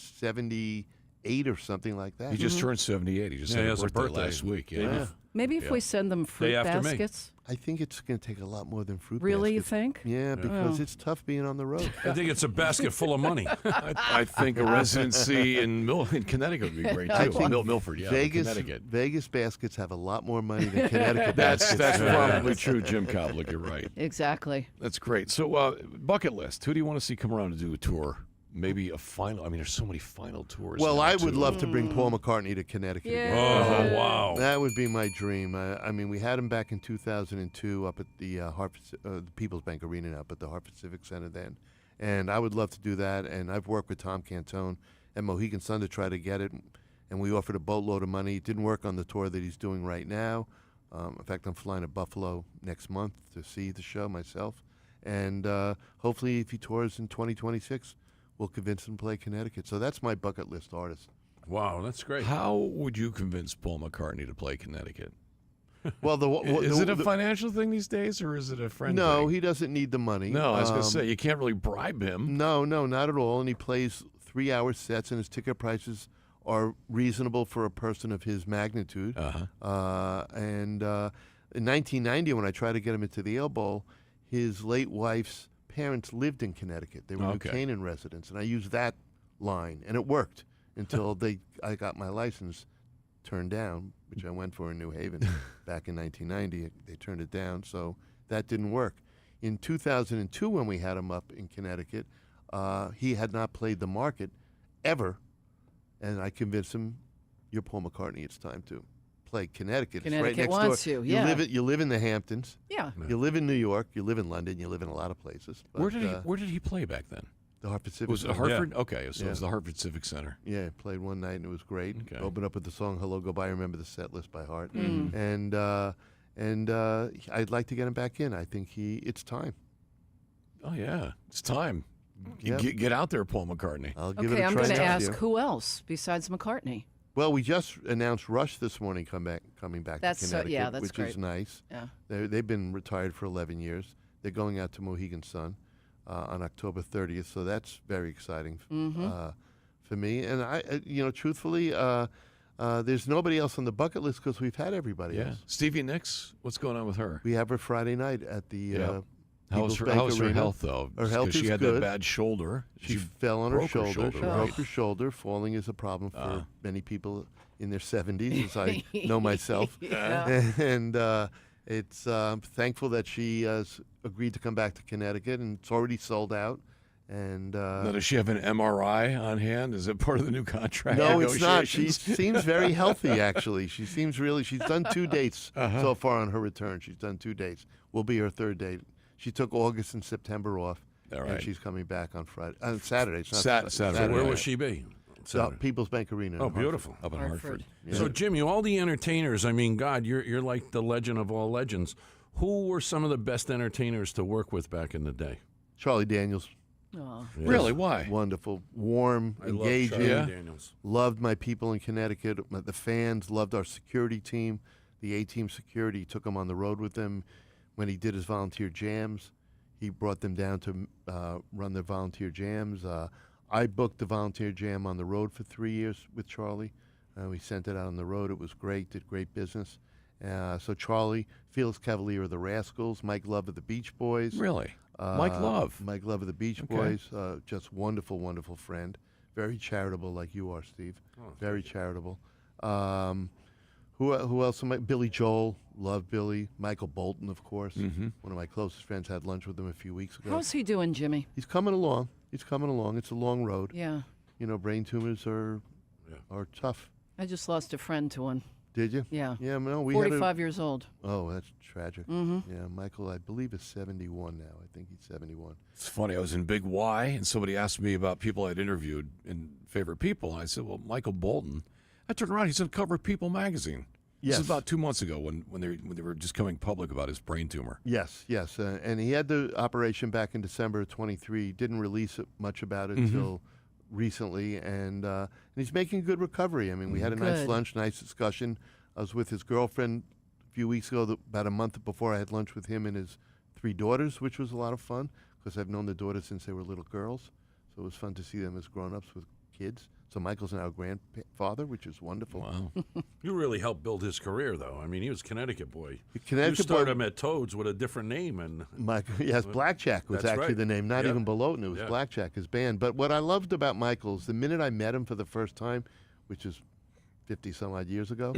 78 or something like that. He just turned 78. He just Yeah, had he a has a birthday birthday. last week. Yeah. Yeah. Maybe if we send them fruit Day after me. baskets. I think it's going to take a lot more than fruit Really, you baskets. think? Yeah, because it's tough being on the road. I think it's a basket full of money. I think a residency in Connecticut would be great, I too. think Milford, yeah. Connecticut. Vegas baskets have a lot more money than Connecticut That's baskets. probably true, Jim Koplik. You're right. Exactly. That's great. So, bucket list. Who do you want to see come around to do a tour? Maybe a final. I mean, there's so many final tours. Well, now, I would too. love to bring Paul McCartney to Connecticut Yeah. again. Oh, wow. That would be my dream. I mean, we had him back in 2002 up at the the People's Bank Arena now, but the Hartford Civic Center then. And I would love to do that. And I've worked with Tom Cantone and Mohegan Sun to try to get it. And we offered a boatload of money. It didn't work on the tour that he's doing right now. In fact, I'm flying to Buffalo next month to see the show myself. And hopefully, if he tours in 2026, we'll convince him to play Connecticut. So that's my bucket list artist. Wow, that's great. How would you convince Paul McCartney to play Connecticut? Well, Is it a financial thing these days, or is it a friend No, thing? he doesn't need the money. No, I was going to say, you can't really bribe him. No, not at all. And he plays 3-hour sets, and his ticket prices are reasonable for a person of his magnitude. In 1990, when I tried to get him into the Ale Bowl, his late wife's parents lived in Connecticut. They were Okay. New Canaan residents, and I used that line, and it worked until I got my license turned down, which I went for in New Haven back in 1990. They turned it down, so that didn't work. In 2002, when we had him up in Connecticut, he had not played the market ever, and I convinced him, "You're Paul McCartney. It's time to play Connecticut. It's right Connecticut next wants door. you, yeah. You live in the Hamptons. Yeah. You live in New York. You live in London. You live in a lot of places. But, Where did he play back then? the Hartford Civic Was it Center. Hartford? Okay, so it Yeah. was the Hartford Civic Center. Yeah, played one night and it was great. Okay. Opened up with the song "Hello Goodbye." I remember the set list by heart. Mm. And I'd like to get him back in. I think it's time. Oh yeah, it's time. Yep. Get out there, Paul McCartney. I'll give Okay, it a I'm try going to next ask year. who else besides McCartney? Well, we just announced Rush this morning coming back That's to so- Connecticut, yeah, that's which great. is nice. Yeah. They've been retired for 11 years. They're going out to Mohegan Sun on October 30th, so that's very exciting for me. And truthfully, there's nobody else on the bucket list because we've had everybody Yeah, else. Stevie Nicks. What's going on with her? We have her Friday night at the Yeah. People's Bank How's her Arena. health though? Her health 'Cause she is had good. that bad shoulder. She fell on her broke her shoulder. shoulder, She right. broke her shoulder. Falling is a problem for many people in their 70s, as I know myself. And it's thankful that she has agreed to come back to Connecticut, and it's already sold out. And Now, does she have an MRI on hand? Is it part of the new contract? no, it's not. She negotiations? seems very healthy, actually. She seems really. She's done 2 dates Uh-huh. so far on her return. She's done 2 dates. Will be her 3rd date. She took August and September off, All and right. she's coming back on Saturday. It's not Saturday. So where Right. will she be? People's Bank Arena. in Oh, Hartford. beautiful. Up in Hartford. So, Jimmy, all the entertainers, I mean, God, you're like the legend of all legends. Who were some of the best entertainers to work with back in the day? Charlie Daniels. Oh. Really? Why? Wonderful, warm, I love engaging. Charlie Yeah. Daniels. Loved my people in Connecticut. The fans loved our security team. The A-team security took them on the road with him. When he did his volunteer jams, he brought them down to run their volunteer jams. I booked the volunteer jam on the road for 3 years with Charlie. We sent it out on the road. It was great. Did great business. So Charlie, Felix Cavalier of the Rascals, Mike Love of the Beach Boys. Really? Mike Love. Mike Love of the Beach Okay. Boys. Just wonderful, wonderful friend. Very charitable, like you are, Steve. Very charitable. Who else? Billy Joel. Love Billy. Michael Bolton, of course. Mm-hmm. One of my closest friends. Had lunch with him a few weeks ago. How's he doing, Jimmy? He's coming along. He's coming along. It's a long road. Yeah. Brain tumors are tough. I just lost a friend to one. Did you? Yeah. Yeah, no, we had 45 years old. Oh, that's tragic. Mm-hmm. Yeah, Michael, I believe, is 71 now. I think he's 71. It's funny. I was in Big Y, and somebody asked me about people I'd interviewed and favorite people. I said, "Well, Michael Bolton." I turned around. He's on the cover of People magazine. Yes. This is about 2 months ago when they were just coming public about his brain tumor. Yes. And he had the operation back in December of 23. Didn't release much about it until recently, and he's making good recovery. I mean, we had a nice Good. lunch, nice discussion. I was with his girlfriend a few weeks ago, about a month before I had lunch with him and his 3 daughters, which was a lot of fun because I've known the daughters since they were little girls. So it was fun to see them as grown-ups with kids. So Michael's now a grandfather, which is wonderful. Wow. You really helped build his career, though. I mean, he was a Connecticut boy. Connecticut you started boy- him at Toads with a different name, and Michael, yes, Blackjack was That's actually right. the name, not Yeah. even Beloten. It was Yeah. Blackjack, his band. But what I loved about Michael is the minute I met him for the first time, which is 50 some odd years ago,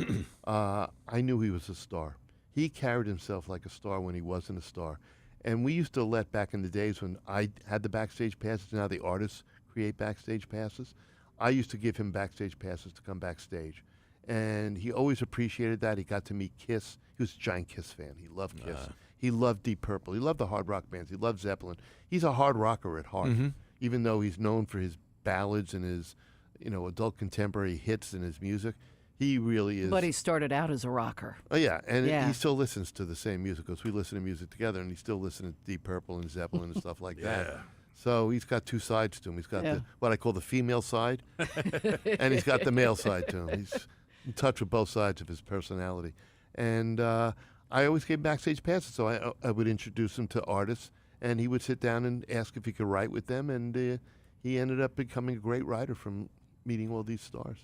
I knew he was a star. He carried himself like a star when he wasn't a star. And we used to let, back in the days when I had the backstage passes, now the artists create backstage passes, I used to give him backstage passes to come backstage. And he always appreciated that. He got to meet Kiss. He was a giant Kiss fan. He loved Kiss. He loved Deep Purple. He loved the hard rock bands. He loved Zeppelin. He's a hard rocker at heart, even though he's known for his ballads and his, adult contemporary hits and his music. He really is. But he started out as a rocker. Oh, yeah, and Yeah. he still listens to the same music because we listen to music together, and he's still listening to Deep Purple and Zeppelin and stuff like that. Yeah. So he's got two sides to him. He's got Yeah. what I call the female side, and he's got the male side to him. He's in touch with both sides of his personality. And I always gave backstage passes, so I would introduce him to artists, and he would sit down and ask if he could write with them, and he ended up becoming a great writer from meeting all these stars.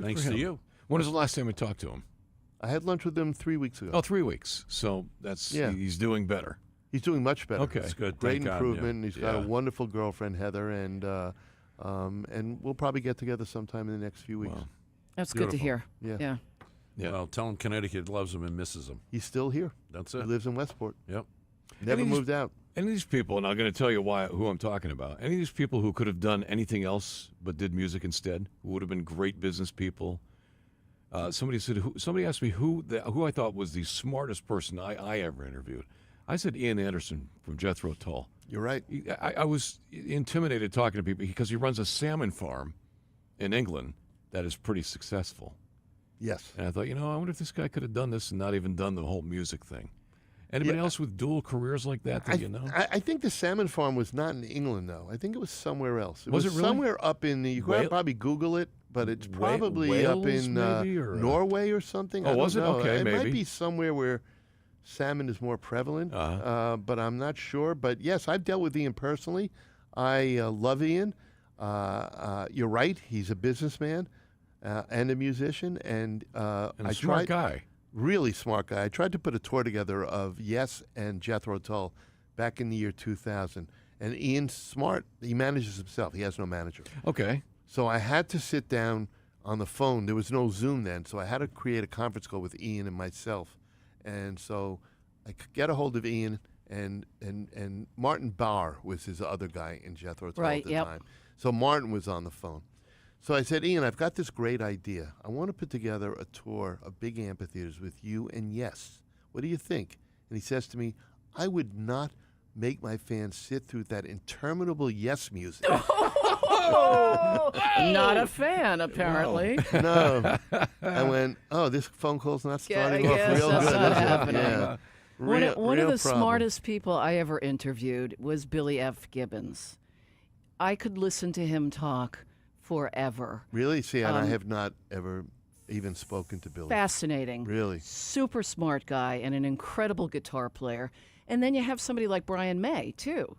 thanks to you. When was the last time we talked to him? I had lunch with him 3 weeks ago. Oh, 3 weeks. So he's doing better. He's doing much better. Okay. That's good. Great Thank God, improvement. yeah. He's got a Yeah. wonderful girlfriend, Heather, and we'll probably get together sometime in the next few weeks. Wow. That's good to hear. Yeah. Yeah. Yeah. Well, tell him Connecticut loves him and misses him. He's still here. That's He it. lives in Westport. Yep. Never he's- moved out. Any of these people, and I'm going to tell you who I'm talking about. Any of these people who could have done anything else but did music instead, who would have been great business people. Somebody asked me who I thought was the smartest person I ever interviewed. I said Ian Anderson from Jethro Tull. You're right. I was intimidated talking to people because he runs a salmon farm in England that is pretty successful. Yes. And I thought, I wonder if this guy could have done this and not even done the whole music thing. Anybody else with dual careers like that you know? I think the salmon farm was not in England, though. I think it was somewhere else. Was it really? somewhere up in the. You could probably Google it, but it's probably up Wales, in maybe, or, Norway or something. Oh, I don't was it? know. Okay, it maybe. might be somewhere where salmon is more prevalent, but I'm not sure. But yes, I've dealt with Ian personally. I love Ian. You're right. He's a businessman and a musician, and and a I smart tried. guy. Really smart guy. I tried to put a tour together of Yes and Jethro Tull back in the year 2000. And Ian's smart. He manages himself. He has no manager. Okay. So I had to sit down on the phone. There was no Zoom then. So I had to create a conference call with Ian and myself. And so I could get a hold of Ian, and Martin Barr was his other guy in Jethro Tull Right, at the yep. time. So Martin was on the phone. So I said, Ian, I've got this great idea. I want to put together a tour of big amphitheaters with you and Yes. What do you think? And he says to me, I would not make my fans sit through that interminable Yes music. Not a fan, apparently. No. I went, oh, this phone call's not starting off guess real that's good, not is it? happening. Yeah. One of Real the problem. smartest people I ever interviewed was Billy F. Gibbons. I could listen to him talk forever. Really? See, and I have not ever even spoken to Billy. Fascinating. Really? Super smart guy and an incredible guitar player. And then you have somebody like Brian May, too,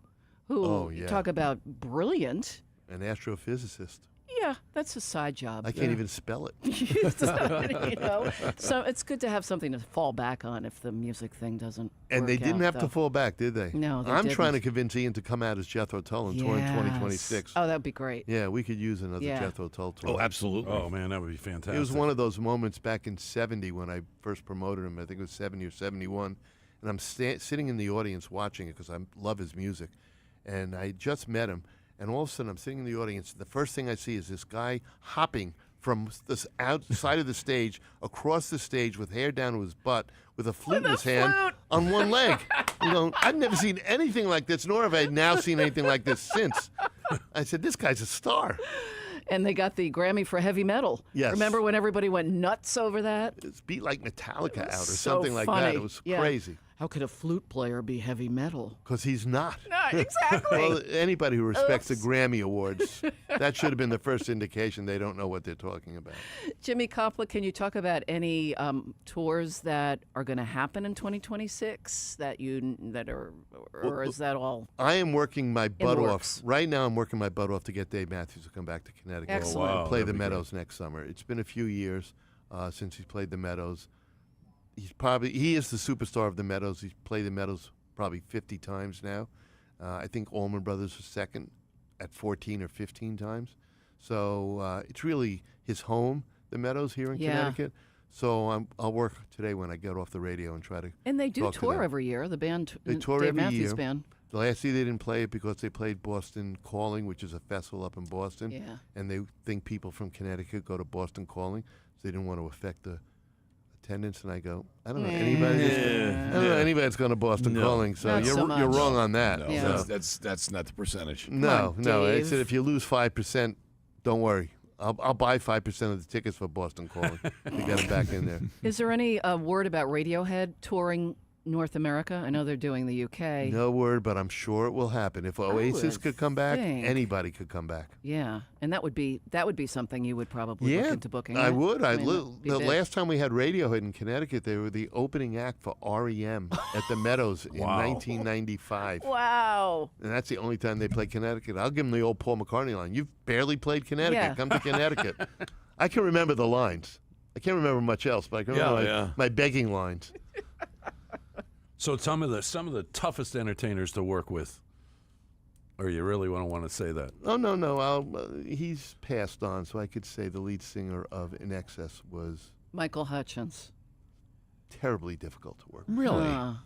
who Oh, yeah. talk about brilliant. An astrophysicist. Yeah, that's a side job. I can't even spell it. You know? So it's good to have something to fall back on if the music thing doesn't And they work didn't out, have to though. fall back, did they? No, they I'm trying to didn't. convince Ian to come out as Jethro Tull and tour in 2026. Oh, that would be great. Yeah, we could use another Yeah. Jethro Tull tour. Oh, absolutely. Oh man, that would be fantastic. It was one of those moments back in '70 when I first promoted him. I think it was '70 or '71, and I'm sitting in the audience watching it because I love his music, and I just met him, and all of a sudden I'm sitting in the audience. The first thing I see is this guy hopping from this outside of the stage across the stage with hair down to his butt, with a flute in his hand on one leg. You know, I've never seen anything like this, nor have I now seen anything like this since. I said, this guy's a star. And they got the Grammy for heavy metal. Yes. Remember when everybody went nuts over that? It's beat like Metallica out or So something like that. funny. It was Yeah. crazy. how could a flute player be heavy metal? Because he's not. No, exactly. Well, anybody who respects the Oops. Grammy Awards, that should have been the first indication they don't know what they're talking about. Jimmy Koplik, can you talk about any tours that are going to happen in 2026 or is that all? I am working my butt works. off. Right now, I'm working my butt off to get Dave Matthews to come back to Connecticut Excellent. wow. and play That'd the be great. Meadows next summer. It's been a few years since he's played the Meadows. He is the superstar of the Meadows. He's played the Meadows probably 50 times now. I think Allman Brothers was second at 14 or 15 times. So it's really his home, the Meadows here in Yeah. Connecticut. So I'll work today when I get off the radio and try to. And they do talk to tour them. every year, the band, They tour Dave every Matthews year. Band. The last year they didn't play it because they played Boston Calling, which is a festival up in Boston. Yeah. And they think people from Connecticut go to Boston Calling, so they didn't want to affect the attendance. And I go, I don't know anybody. I don't know anybody that's going to Boston No. Calling. So Not so you're much. wrong on that. No, Yeah. that's not the percentage. No, on, no. I Dave. said if you lose 5%, don't worry. I'll buy 5% of the tickets for Boston Calling to get them back in there. Is there any word about Radiohead touring North America? I know they're doing the UK. No word, but I'm sure it will happen. If Oasis would could come back, think. anybody could come back. Yeah, and that would be something you would probably look into booking. I right? would. I mean, that'd be The big. last time we had Radiohead in Connecticut, they were the opening act for REM at the Meadows in Wow. 1995. Wow. And that's the only time they played Connecticut. I'll give them the old Paul McCartney line. You've barely played Connecticut. Yeah. Come to Connecticut. I can remember the lines. I can't remember much else, but I can remember Yeah. my begging lines. So some of the toughest entertainers to work with, or you really want to say that? Oh, no. He's passed on, so I could say the lead singer of In Excess was Michael Hutchins. terribly difficult to work with. Really?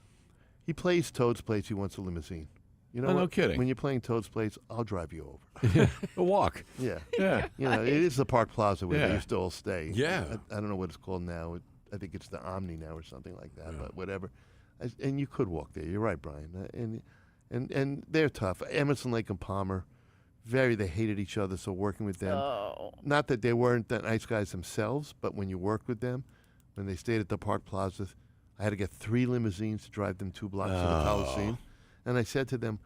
He plays Toad's Place. He wants a limousine. You know Oh, no what? kidding. When you're playing Toad's Place, I'll drive you over. A walk. Yeah. Yeah. You know, it is the Park Plaza where Yeah. they used to all stay. Yeah. I don't know what it's called now. I think it's the Omni now or something like that, but whatever. And you could walk there. You're right, Brian. And they're tough. Emerson, Lake, and Palmer, they hated each other, so working with them. Oh. Not that they weren't that nice guys themselves, but when you worked with them, when they stayed at the Park Plaza, I had to get 3 limousines to drive them 2 blocks to the Coliseum. And I said to them,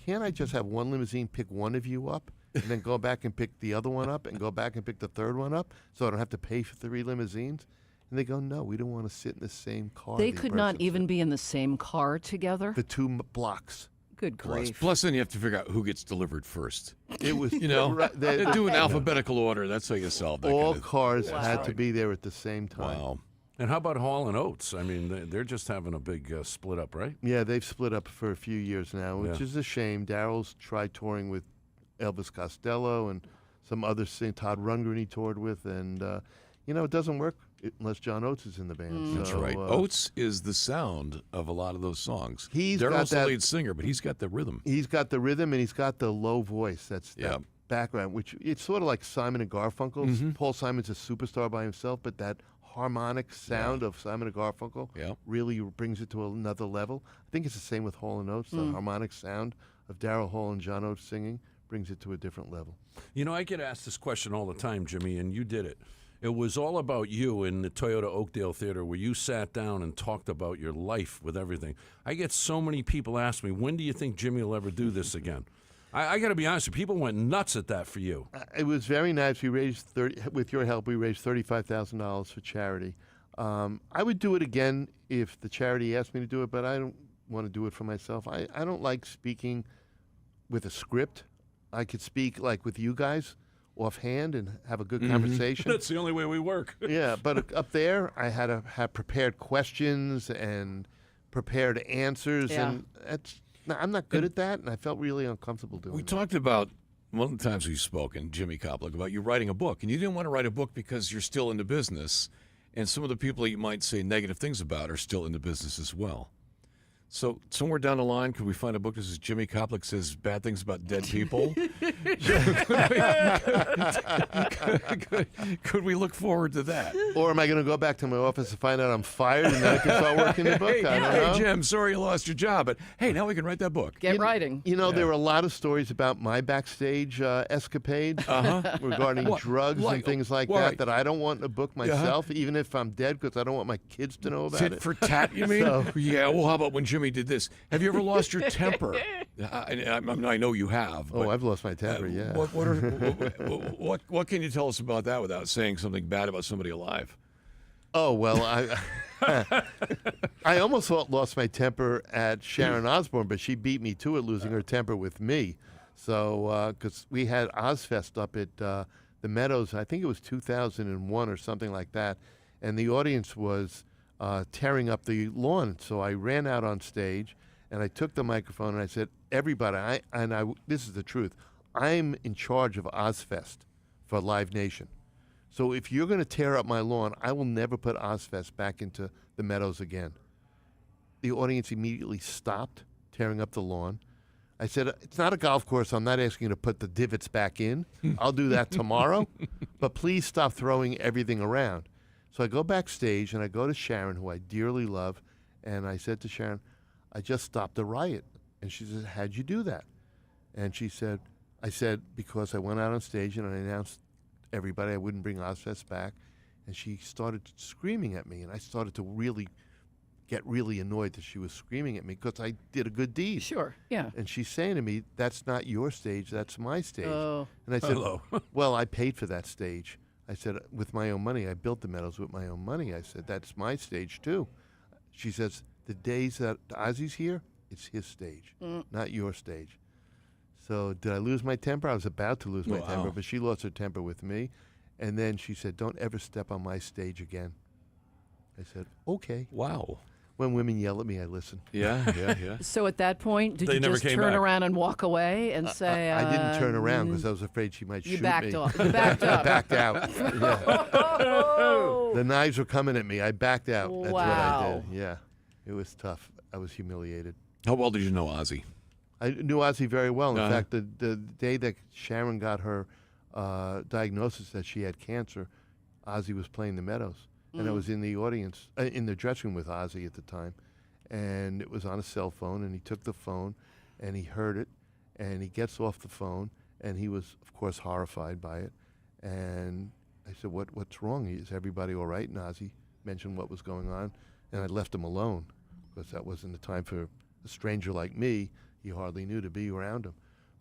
can't I just have one limousine pick one of you up and then go back and pick the other one up and go back and pick the third one up so I don't have to pay for 3 limousines? And they go, no, we don't want to sit in the same car. They the could not person even said. be in the same car together. The 2 blocks. Good grief. Plus, then you have to figure out who gets delivered first. It was, You know, right, They do an alphabetical order. That's how you solve that. all kind of, cars had to be there at the same time. Wow. And how about Hall and Oates? I mean, they're just having a big split up, right? Yeah, they've split up for a few years now, which Yeah. is a shame. Daryl's tried touring with Elvis Costello and some other Todd Rundgren he toured with, and it doesn't work unless John Oates is in the band. That's So, right. Oates is the sound of a lot of those songs. He's got Daryl's the that- lead singer, but he's got the rhythm. He's got the rhythm and he's got the low voice. That's Yeah. that background, which it's sort of like Simon and Garfunkel. Mm-hmm. Paul Simon's a superstar by himself, but that harmonic sound of Simon and Garfunkel Yeah. really brings it to another level. I think it's the same with Hall and Oates. The harmonic sound of Daryl Hall and John Oates singing brings it to a different level. You know, I get asked this question all the time, Jimmy, and you did it. It was all about you in the Toyota Oakdale Theater where you sat down and talked about your life with everything. I get so many people ask me, when do you think Jimmy will ever do this again? I got to be honest, people went nuts at that for you. It was very nice. We raised with your help. We raised $35,000 for charity. I would do it again if the charity asked me to do it, but I don't want to do it for myself. I don't like speaking with a script. I could speak like with you guys offhand and have a good conversation. That's the only way we work. Yeah, but up there, I had to have prepared questions and prepared answers, Yeah. and I'm not good at that, and I felt really uncomfortable doing We it. talked about, one of the times we've spoken, Jimmy Koplik, about you writing a book. And you didn't want to write a book because you're still in the business. And some of the people that you might say negative things about are still in the business as well. So somewhere down the line, could we find a book that says Jimmy Koplik says bad things about dead people? could we look forward to that? Or am I going to go back to my office and find out I'm fired and then I can start working the book? I don't know. Hey, Jim, sorry you lost your job, but hey, now we can write that book. Get writing. You know, there were a lot of stories about my backstage escapades regarding drugs and things like that I don't want in a book myself, even if I'm dead, because I don't want my kids to know about Tit it. for tat, you mean? Yeah, well, how about when Jimmy did this? Have you ever lost your temper? I know you have. Oh, but, I've lost my temper, yeah. What can you tell us about that without saying something bad about somebody alive? Oh, well, I almost lost my temper at Sharon Osbourne, but she beat me to it, losing her temper with me. So, because we had Ozfest up at the Meadows, I think it was 2001 or something like that, and the audience was tearing up the lawn. So I ran out on stage, and I took the microphone, and I said, everybody, this is the truth, I'm in charge of Ozfest for Live Nation. So if you're going to tear up my lawn, I will never put Ozfest back into the Meadows again. The audience immediately stopped tearing up the lawn. I said, it's not a golf course. I'm not asking you to put the divots back in. I'll do that tomorrow. But please stop throwing everything around. So I go backstage, and I go to Sharon, who I dearly love, and I said to Sharon, I just stopped a riot. And she said, how'd you do that? And she said, I said, because I went out on stage and I announced everybody I wouldn't bring Ozfest back. And she started screaming at me, and I started to get really annoyed that she was screaming at me because I did a good deed. Sure, yeah. And she's saying to me, that's not your stage, that's my stage. Oh. And I said, Hello. well, I paid for that stage. I said, with my own money. I built the Meadows with my own money. I said, that's my stage too. She says, the days that Ozzy's here, it's his stage, not your stage. So did I lose my temper? I was about to lose my temper, but she lost her temper with me. And then she said, don't ever step on my stage again. I said, okay. Wow. When women yell at me, I listen. Yeah. So at that point, did They you never just came turn back. around and walk away and say, I didn't turn around because I was afraid she might you shoot backed me. off. You backed I up. backed out. Yeah. Oh. The knives were coming at me. I backed out. That's what I Wow. did. Yeah. It was tough. I was humiliated. How well did you know Ozzy? I knew Ozzy very well. In Uh-huh. fact, the day that Sharon got her diagnosis that she had cancer, Ozzy was playing the Meadows. And I was in the audience, in the dressing room with Ozzy at the time. And it was on a cell phone, and he took the phone, and he heard it, and he gets off the phone, and he was, of course, horrified by it. And I said, what's wrong? Is everybody all right? And Ozzy mentioned what was going on, and I left him alone, because that wasn't the time for a stranger like me. He hardly knew to be around him.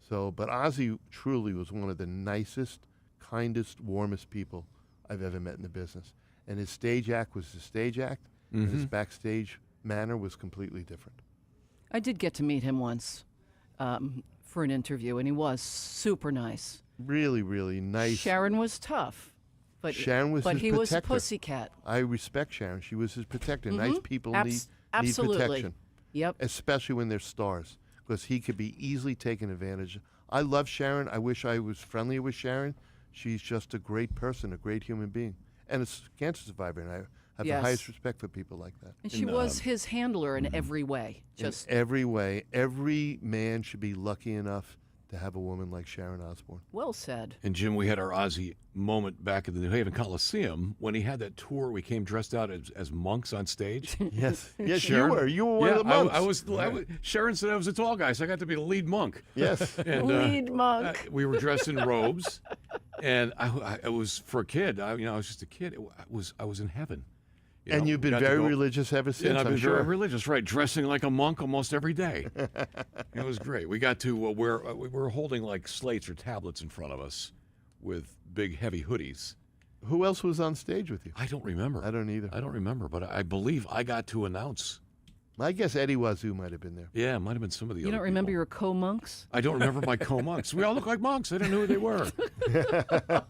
So, but Ozzy truly was one of the nicest, kindest, warmest people I've ever met in the business. And his stage act was his stage act, and his backstage manner was completely different. I did get to meet him once for an interview, and he was super nice. Really, really nice. Sharon was tough, but Sharon was but his he was a protector. pussycat. I respect Sharon. She was his protector. Nice people need Absolutely. protection, Yep. especially when they're stars, because he could be easily taken advantage of. I love Sharon. I wish I was friendlier with Sharon. She's just a great person, a great human being, and a cancer survivor, and I have Yes. the highest respect for people like that. And she was his handler in every way. Just In every way, every man should be lucky enough to have a woman like Sharon Osbourne. well said. And Jim, we had our Ozzy moment back at the New Haven Coliseum when he had that tour. We came dressed out as monks on stage. Yes, yes, Sharon? you were one of the monks. I was. Sharon said I was a tall guy, so I got to be the lead monk. Yes. And, Lead monk. we were dressed in robes, and I was for a kid. I was just a kid. I was in heaven. You And know, you've been got to very go- religious ever since, And I've I'm been sure. very religious, right? Dressing like a monk almost every day. It was great. We got to where we were holding like slates or tablets in front of us with big, heavy hoodies. Who else was on stage with you? I don't remember. I don't either. I don't remember, but I believe I got to announce. I guess Eddie Wazoo might have been there. Yeah, it might have been some of the You other don't remember people. your co-monks? I don't remember my co-monks. We all look like monks. I didn't know who they were.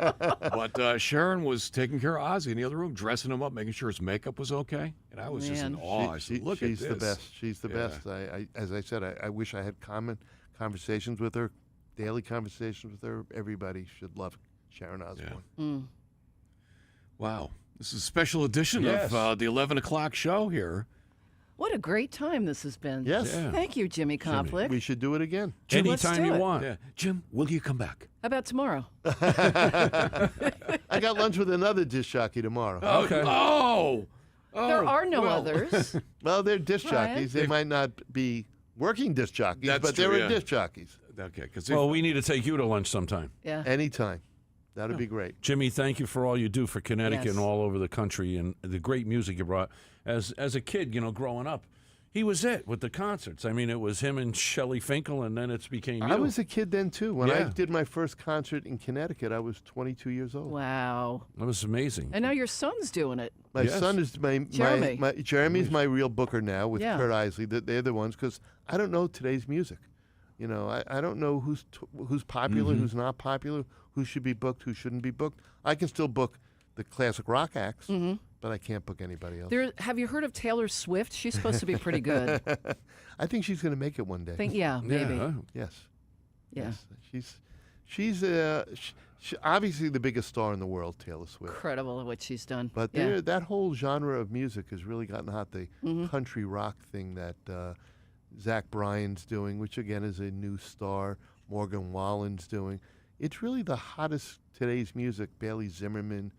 But Sharon was taking care of Ozzy in the other room, dressing him up, making sure his makeup was okay. And I was just in Man. awe. I said, look she's at the this. best. She's the Yeah. best. As I said, I wish I had conversations with her, daily conversations with her. Everybody should love Sharon Osbourne. Wow. This is a special edition Yes. of the 11 o'clock show here. What a great time this has been. Yes. Yeah. Thank you, Jimmy Koplik. We should do it again. Let's Anytime do you it. want. Yeah. Jim, will you come back? How about tomorrow? I got lunch with another disc jockey tomorrow. Okay. Oh! There are no well. others. Well, they're disc Brian? jockeys. They might not be working disc jockeys, That's but true, they're yeah. disc jockeys. Okay, because Well, we need to take you to lunch sometime. Yeah. Anytime. That'd be great. Jimmy, thank you for all you do for Connecticut Yes. and all over the country and the great music you brought. As a kid, growing up, he was it with the concerts. I mean, it was him and Shelley Finkel, and then it became you. I was a kid then, too. When I Yeah. did my first concert in Connecticut, I was 22 years old. Wow. That was amazing. And now your son's doing it. My Yes. son is Jeremy. Jeremy's my real booker now with Yeah. Kurt Isley. They're the ones because I don't know today's music. I don't know who's popular, who's not popular, who should be booked, who shouldn't be booked. I can still book the classic rock acts, but I can't book anybody else. Have you heard of Taylor Swift? She's supposed to be pretty good. I think she's going to make it one day. Maybe. Yeah. Yes. Yeah. Yes. She's obviously the biggest star in the world, Taylor Swift. Incredible what she's done. But yeah. that whole genre of music has really gotten hot. The country rock thing that Zach Bryan's doing, which again is a new star, Morgan Wallen's doing. It's really the hottest today's music. Bailey Zimmerman,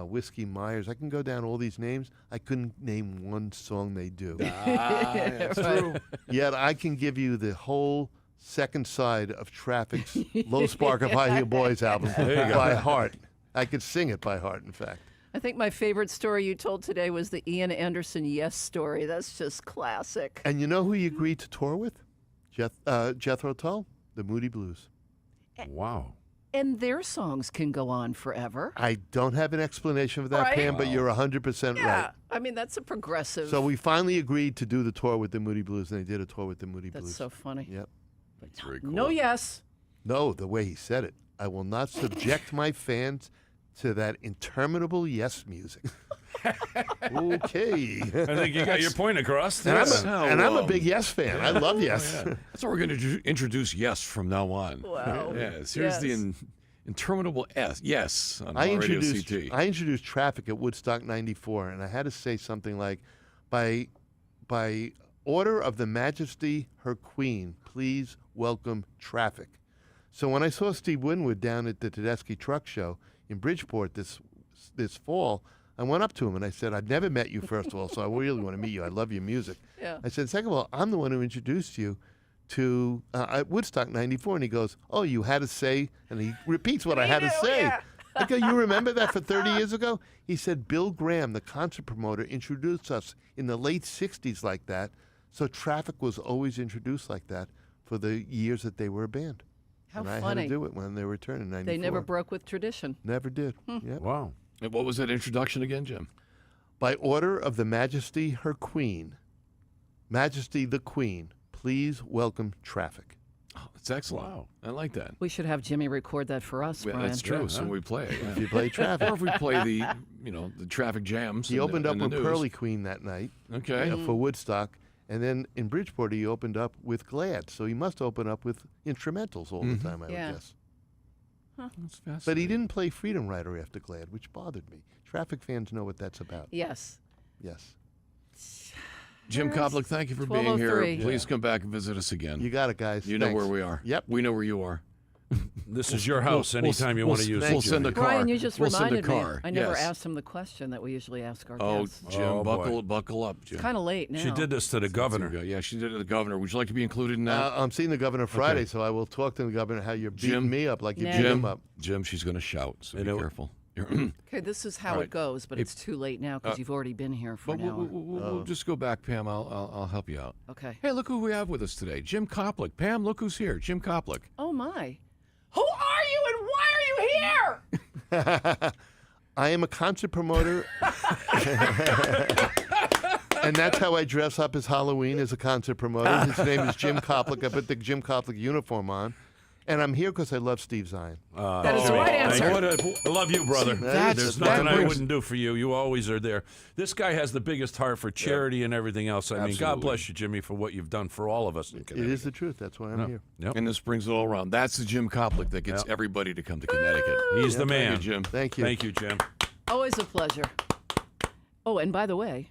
Whiskey Myers. I can go down all these names. I couldn't name one song they do. that's true. Yet I can give you the whole second side of Traffic's Low Spark of High Heel Boys album by heart. I could sing it by heart, in fact. I think my favorite story you told today was the Ian Anderson Yes story. That's just classic. And you know who he agreed to tour with? Jethro Tull, the Moody Blues. Wow. And their songs can go on forever. I don't have an explanation for that, Right. Pam, but you're 100% Yeah. right. I mean, that's a progressive. So we finally agreed to do the tour with the Moody Blues, and they did a tour with the Moody That's Blues. so funny. Yep. That's very cool. No yes. No, the way he said it. I will not subject my fans to that interminable yes music. Okay. I think you got your point across. And Yes. I'm a big Yes fan. I love Yes. That's what we're going to introduce Yes from now on. Wow. Yes. Here's the interminable S. Yes. On I Radio introduced CT. Traffic at Woodstock '94, and I had to say something like, by order of the Majesty, her Queen, please welcome Traffic. So when I saw Steve Winwood down at the Tedeschi Truck Show in Bridgeport this fall, I went up to him and I said, I've never met you, first of all, so I really want to meet you. I love your music. Yeah. I said, second of all, I'm the one who introduced you to at Woodstock '94. And he goes, oh, you had to say, and he repeats what I had to knew, say. yeah. I go, you remember that for 30 years ago? He said, Bill Graham, the concert promoter, introduced us in the late 60s like that. So Traffic was always introduced like that for the years that they were a band. How and I funny. had to do it when they returned in '94. They never broke with tradition. Never did. Yep. Wow. And what was that introduction again, Jim? By order of the Majesty, her Queen, Majesty the Queen, please welcome Traffic. Oh, that's excellent. Wow. I like that. We should have Jimmy record that for us, Yeah, Brian. that's true. Yeah, So huh? we play it. If Yeah. you play Traffic. Or if we play the traffic jams. He and opened the, up and the with news. Pearly Queen that night Okay. for Woodstock. And then in Bridgeport, he opened up with Glad. So he must open up with instrumentals all the time, I Yeah. would guess. That's But he fascinating. didn't play Freedom Rider after Glad, which bothered me. Traffic fans know what that's about. Yes. Yes. Jim Koplik, thank you for being here. 12:03. Please come back and visit us again. You got it, guys. You know Thanks. where we are. Yep. We know where you are. This is your house anytime you want to use it. We'll send a car. Brian, you just we'll send a reminded me. car. I never Yes. asked him the question that we usually ask our Oh, guests. Jim, Oh, boy. buckle up, Jim. Kind of late now. She did this to the governor. Yeah, she did it to the governor. Would you like to be included in that? I'm seeing the governor Friday, so I will talk to the governor how you're beating Jim. me up like you Nah. beat him Jim, up. Jim, she's going to shout, so You be know- careful. Okay, this is how All it right. goes, but it's too late now because you've already been here for But an hour. we'll just go back, Pam. I'll help you out. Okay. Hey, look who we have with us today. Jim Koplik. Pam, look who's here. Jim Koplik. Oh my. Who are you and why are you here? I am a concert promoter. And that's how I dress up as Halloween as a concert promoter. His name is Jim Koplik. I put the Jim Koplik uniform on. And I'm here because I love Steve Zion. That is the Jimmy, right thank answer. you. I love you, brother. that's- There's that nothing I brings- wouldn't do for you. You always are there. This guy has the biggest heart for charity and everything else. I mean, God Absolutely. bless you, Jimmy, for what you've done for all of us in It Connecticut. is the truth. That's why I'm here. Yep. And this brings it all around. That's the Jim Koplik that gets Yep. everybody to come to Connecticut. He's the man. Thank you, Jim. Thank you. Thank you, Jim. Always a pleasure. Oh, and by the way,